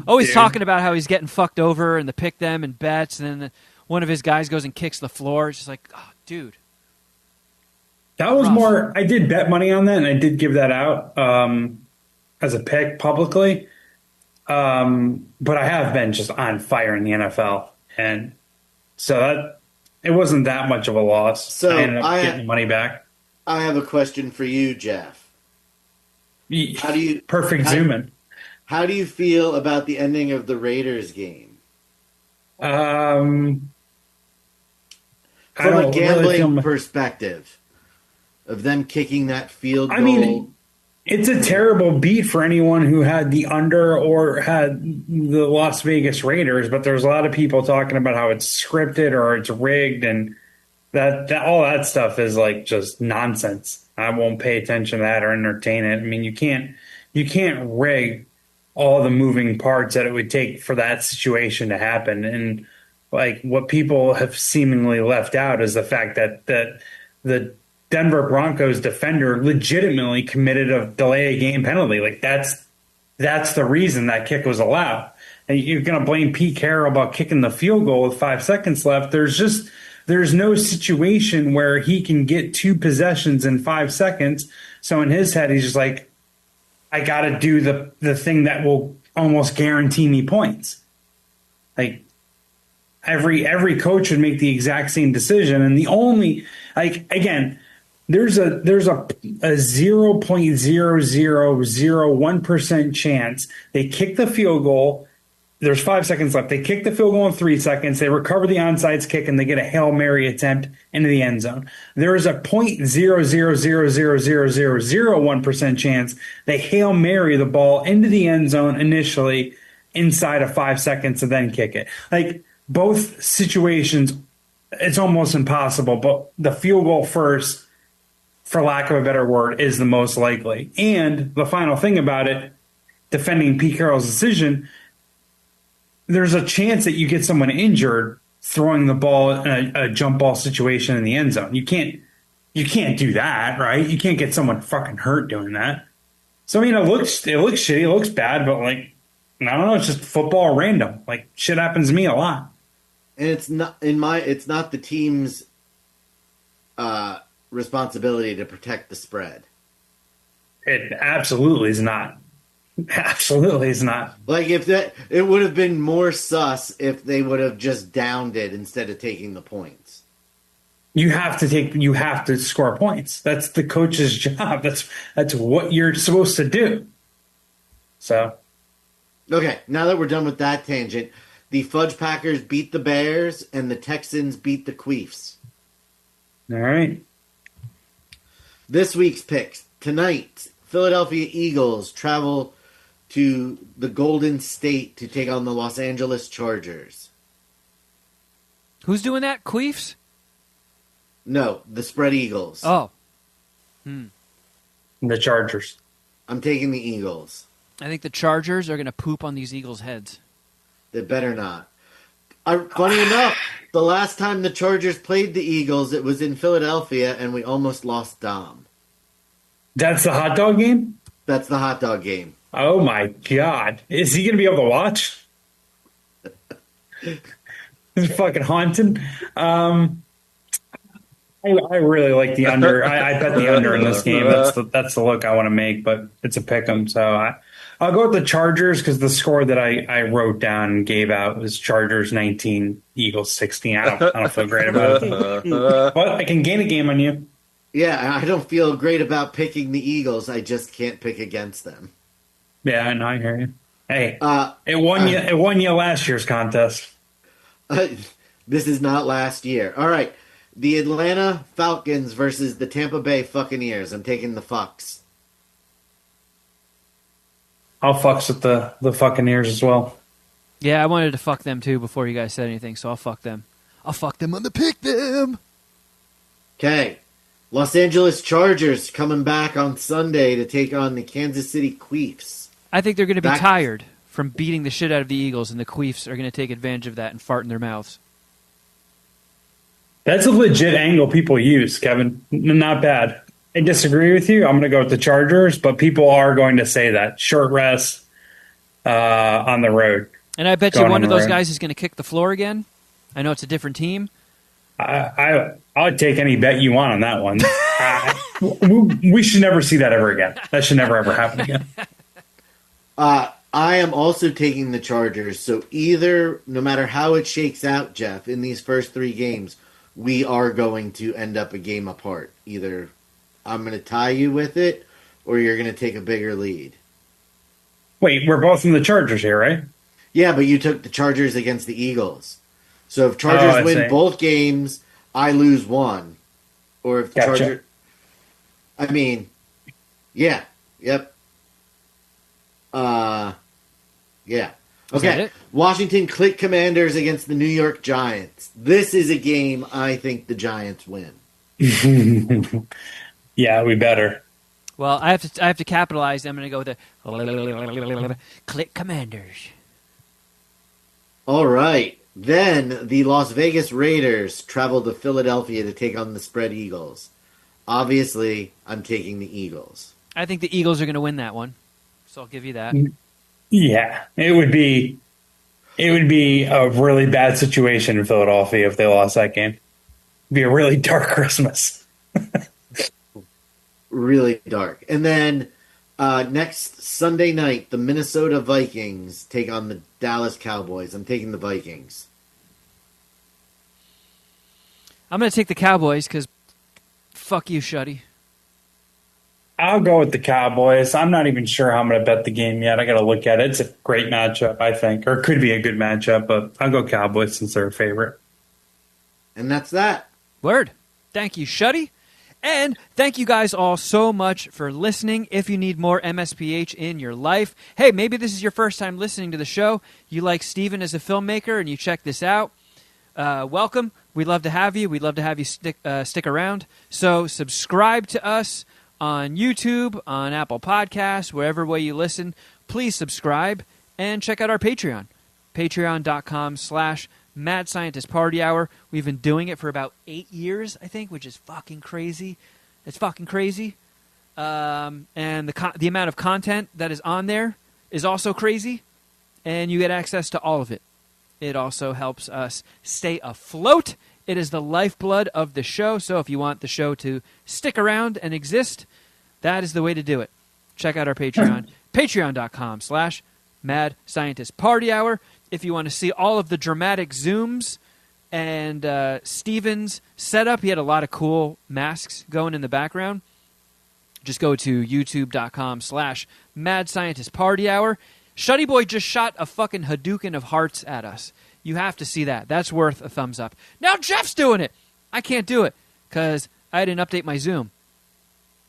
Always Dude. talking about how he's getting fucked over and the pick them and bets, and then one of his guys goes and kicks the floor. It's just like, oh, dude. That was Rough. more. I did bet money on that, and I did give that out as a pick publicly. But I have been just on fire in the NFL, and so that it wasn't that much of a loss. So I ended up getting money back. I have a question for you, Jeff. How do you Perfect how- zoom in. How do you feel about the ending of the Raiders game? I From a don't really gambling feel- perspective of them kicking that field goal. I mean, it's a terrible beat for anyone who had the under or had the Las Vegas Raiders, but there's a lot of people talking about how it's scripted or it's rigged, and that all that stuff is like just nonsense. I won't pay attention to that or entertain it. I mean, you can't rig all the moving parts that it would take for that situation to happen. And like what people have seemingly left out is the fact that the Denver Broncos defender legitimately committed a delay of game penalty. Like that's the reason that kick was allowed. And you're going to blame Pete Carroll about kicking the field goal with 5 seconds left. There's no situation where he can get 2 possessions in 5 seconds. So in his head, he's just like, I got to do the thing that will almost guarantee me points. Like every coach would make the exact same decision. And the only, like, again, there's a 0.0001% chance they kick the field goal. There's 5 seconds left. They kick the field goal in 3 seconds. They recover the onside kick and they get a Hail Mary attempt into the end zone. There is a 0.00000001% chance they Hail Mary the ball into the end zone initially inside of 5 seconds and then kick it. Like both situations, it's almost impossible, but the field goal first for lack of a better word, is the most likely. And the final thing about it, defending Pete Carroll's decision, there's a chance that you get someone injured throwing the ball in a jump ball situation in the end zone. You can't do that, right? You can't get someone fucking hurt doing that. So I mean, it looks shitty, it looks bad, but like, I don't know, it's just football random. Like, shit happens to me a lot. And it's not the team's responsibility to protect the spread. It absolutely is not. Absolutely is not. Like, it would have been more sus if they would have just downed it instead of taking the points. You have to score points. That's the coach's job. That's what you're supposed to do. So, okay, now that we're done with that tangent, the Fudge Packers beat the Bears and the Texans beat the Queefs. All right. This week's picks. Tonight, Philadelphia Eagles travel to the Golden State to take on the Los Angeles Chargers. Who's doing that? Queefs? No, the spread Eagles. Oh. The Chargers. I'm taking the Eagles. I think the Chargers are going to poop on these Eagles' heads. They better not. Funny enough, the last time the Chargers played the Eagles, it was in Philadelphia, and we almost lost Dom. That's the hot dog game? That's the hot dog game. Oh my God. Is he going to be able to watch? It's fucking haunting. I really like the under. I bet the under in this game. That's the look I want to make, but it's a pick 'em. So I'll go with the Chargers because the score that I wrote down and gave out was Chargers 19, Eagles 16. I don't feel great about it. But I can gain a game on you. Yeah, I don't feel great about picking the Eagles. I just can't pick against them. Yeah, I know. I hear you. Hey, it won you last year's contest. This is not last year. All right. The Atlanta Falcons versus the Tampa Bay Buccaneers. I'm taking the Fucks. I'll fucks with the Buccaneers as well. Yeah, I wanted to fuck them too before you guys said anything, so I'll fuck them. I'll fuck them on the pick them. Okay. Los Angeles Chargers coming back on Sunday to take on the Kansas City Queefs. I think they're going to be tired from beating the shit out of the Eagles, and the Queefs are going to take advantage of that and fart in their mouths. That's a legit angle people use, Kevin. Not bad. I disagree with you. I'm going to go with the Chargers, but people are going to say that. Short rest on the road. And I bet you one of those guys is going to kick the floor again. I know it's a different team. I would take any bet you want on that one. We should never see that ever again. That should never, ever happen again. I am also taking the Chargers. So either, no matter how it shakes out, Jeff, in these first three games, we are going to end up a game apart. Either I'm going to tie you with it, or you're going to take a bigger lead. Wait, we're both in the Chargers here, right? Yeah, but you took the Chargers against the Eagles. So if Chargers win both games, I lose one. Or if the Chargers... I mean, yeah. Yep. Yeah. Okay. Washington Click Commanders against the New York Giants. This is a game I think the Giants win. Yeah, we better. Well, I have to capitalize. I'm going to go with the Click Commanders. All right. Then the Las Vegas Raiders travel to Philadelphia to take on the spread Eagles. Obviously, I'm taking the Eagles. I think the Eagles are going to win that one. So I'll give you that. Yeah, it would be a really bad situation in Philadelphia if they lost that game. It'd be a really dark Christmas. Really dark. And then next Sunday night, the Minnesota Vikings take on the Dallas Cowboys. I'm taking the Vikings. I'm going to take the Cowboys because fuck you, Shuddy. I'll go with the Cowboys. I'm not even sure how I'm going to bet the game yet. I got to look at it. It's a great matchup, I think, or it could be a good matchup, but I'll go Cowboys since they're a favorite. And that's that. Word. Thank you, Shuddy. And thank you guys all so much for listening. If you need more MSPH in your life, hey, maybe this is your first time listening to the show. You like Steven as a filmmaker and you check this out. Welcome. We'd love to have you. We'd love to have you stick around. So subscribe to us on YouTube, on Apple Podcasts, wherever way you listen. Please subscribe and check out our Patreon. Patreon.com/Mad Scientist Party Hour. We've been doing it for about 8 years, I think, which is fucking crazy. It's fucking crazy. And the amount of content that is on there is also crazy. And you get access to all of it. It also helps us stay afloat. It is the lifeblood of the show. So if you want the show to stick around and exist, that is the way to do it. Check out our Patreon. Patreon.com/Mad Scientist Party Hour. If you want to see all of the dramatic zooms and Steven's setup, he had a lot of cool masks going in the background. Just go to youtube.com/Mad Scientist Party Hour. Shuddy Boy just shot a fucking Hadouken of hearts at us. You have to see that. That's worth a thumbs up. Now Jeff's doing it. I can't do it because I didn't update my Zoom.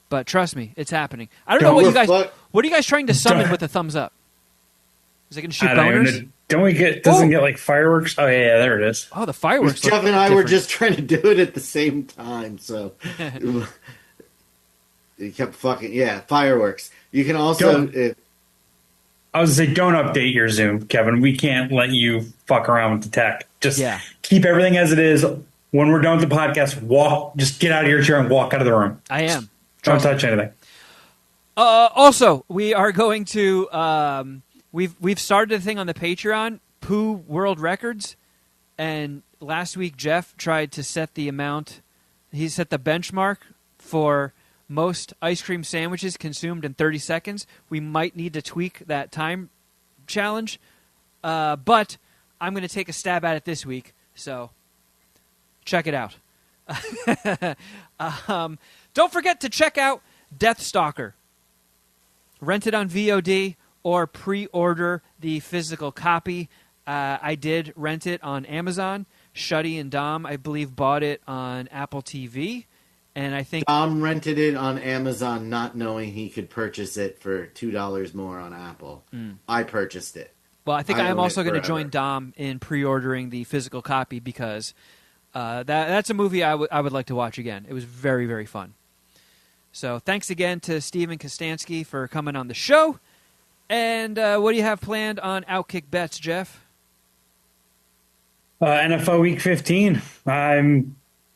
But trust me, it's happening. I don't know what you guys. What are you guys trying to summon with a thumbs up? Is it going to shoot boners? Don't we get? Doesn't get like fireworks? Oh yeah, there it is. Oh, the fireworks. Jeff and I were just trying to do it at the same time, so it kept fucking fireworks. You can also. I was going to say, don't update your Zoom, Kevin. We can't let you fuck around with the tech. Just keep everything as it is. When we're done with the podcast, just get out of your chair and walk out of the room. I am. Don't touch anything. Also, we are going to we've started a thing on the Patreon, Poo World Records, and last week Jeff tried to set the amount. He set the benchmark for most ice cream sandwiches consumed in 30 seconds. We might need to tweak that time challenge, but I'm going to take a stab at it this week, so check it out. Don't forget to check out Deathstalker. Rent it on VOD or pre-order the physical copy. I did rent it on Amazon. Shuddy and Dom, I believe, bought it on Apple TV. And I think Dom rented it on Amazon not knowing he could purchase it for $2 more on Apple. I purchased it. Well, I think I am also going to join Dom in pre-ordering the physical copy because that's a movie I would like to watch again. It was very, very fun. So thanks again to Steven Kostanski for coming on the show. And what do you have planned on Outkick Bets, Jeff? NFL Week 15.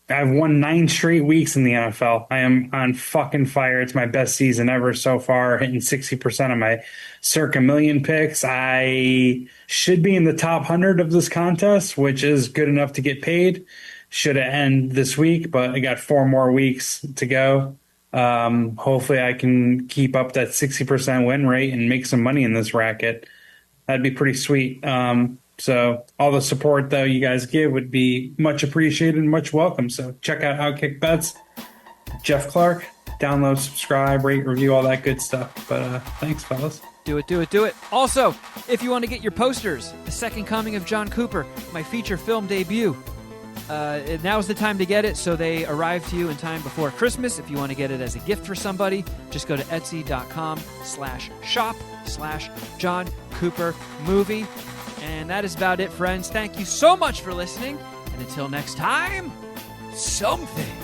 I've won 9 straight weeks in the NFL. I am on fucking fire. It's my best season ever so far, hitting 60% of my circa million picks. I should be in the top 100 of this contest, which is good enough to get paid. Should have ended this week, but I got 4 more weeks to go. Hopefully I can keep up that 60% win rate and make some money in this racket. That'd be pretty sweet. So all the support, though, you guys give would be much appreciated and much welcome. So check out Outkick Bets. Jeff Clark. Download, subscribe, rate, review, all that good stuff. But thanks, fellas. Do it. Also, if you want to get your posters, The Second Coming of John Cooper, my feature film debut, now's the time to get it so they arrive to you in time before Christmas. If you want to get it as a gift for somebody, just go to etsy.com/shop/John Cooper movie. And that is about it, friends. Thank you so much for listening. And until next time, something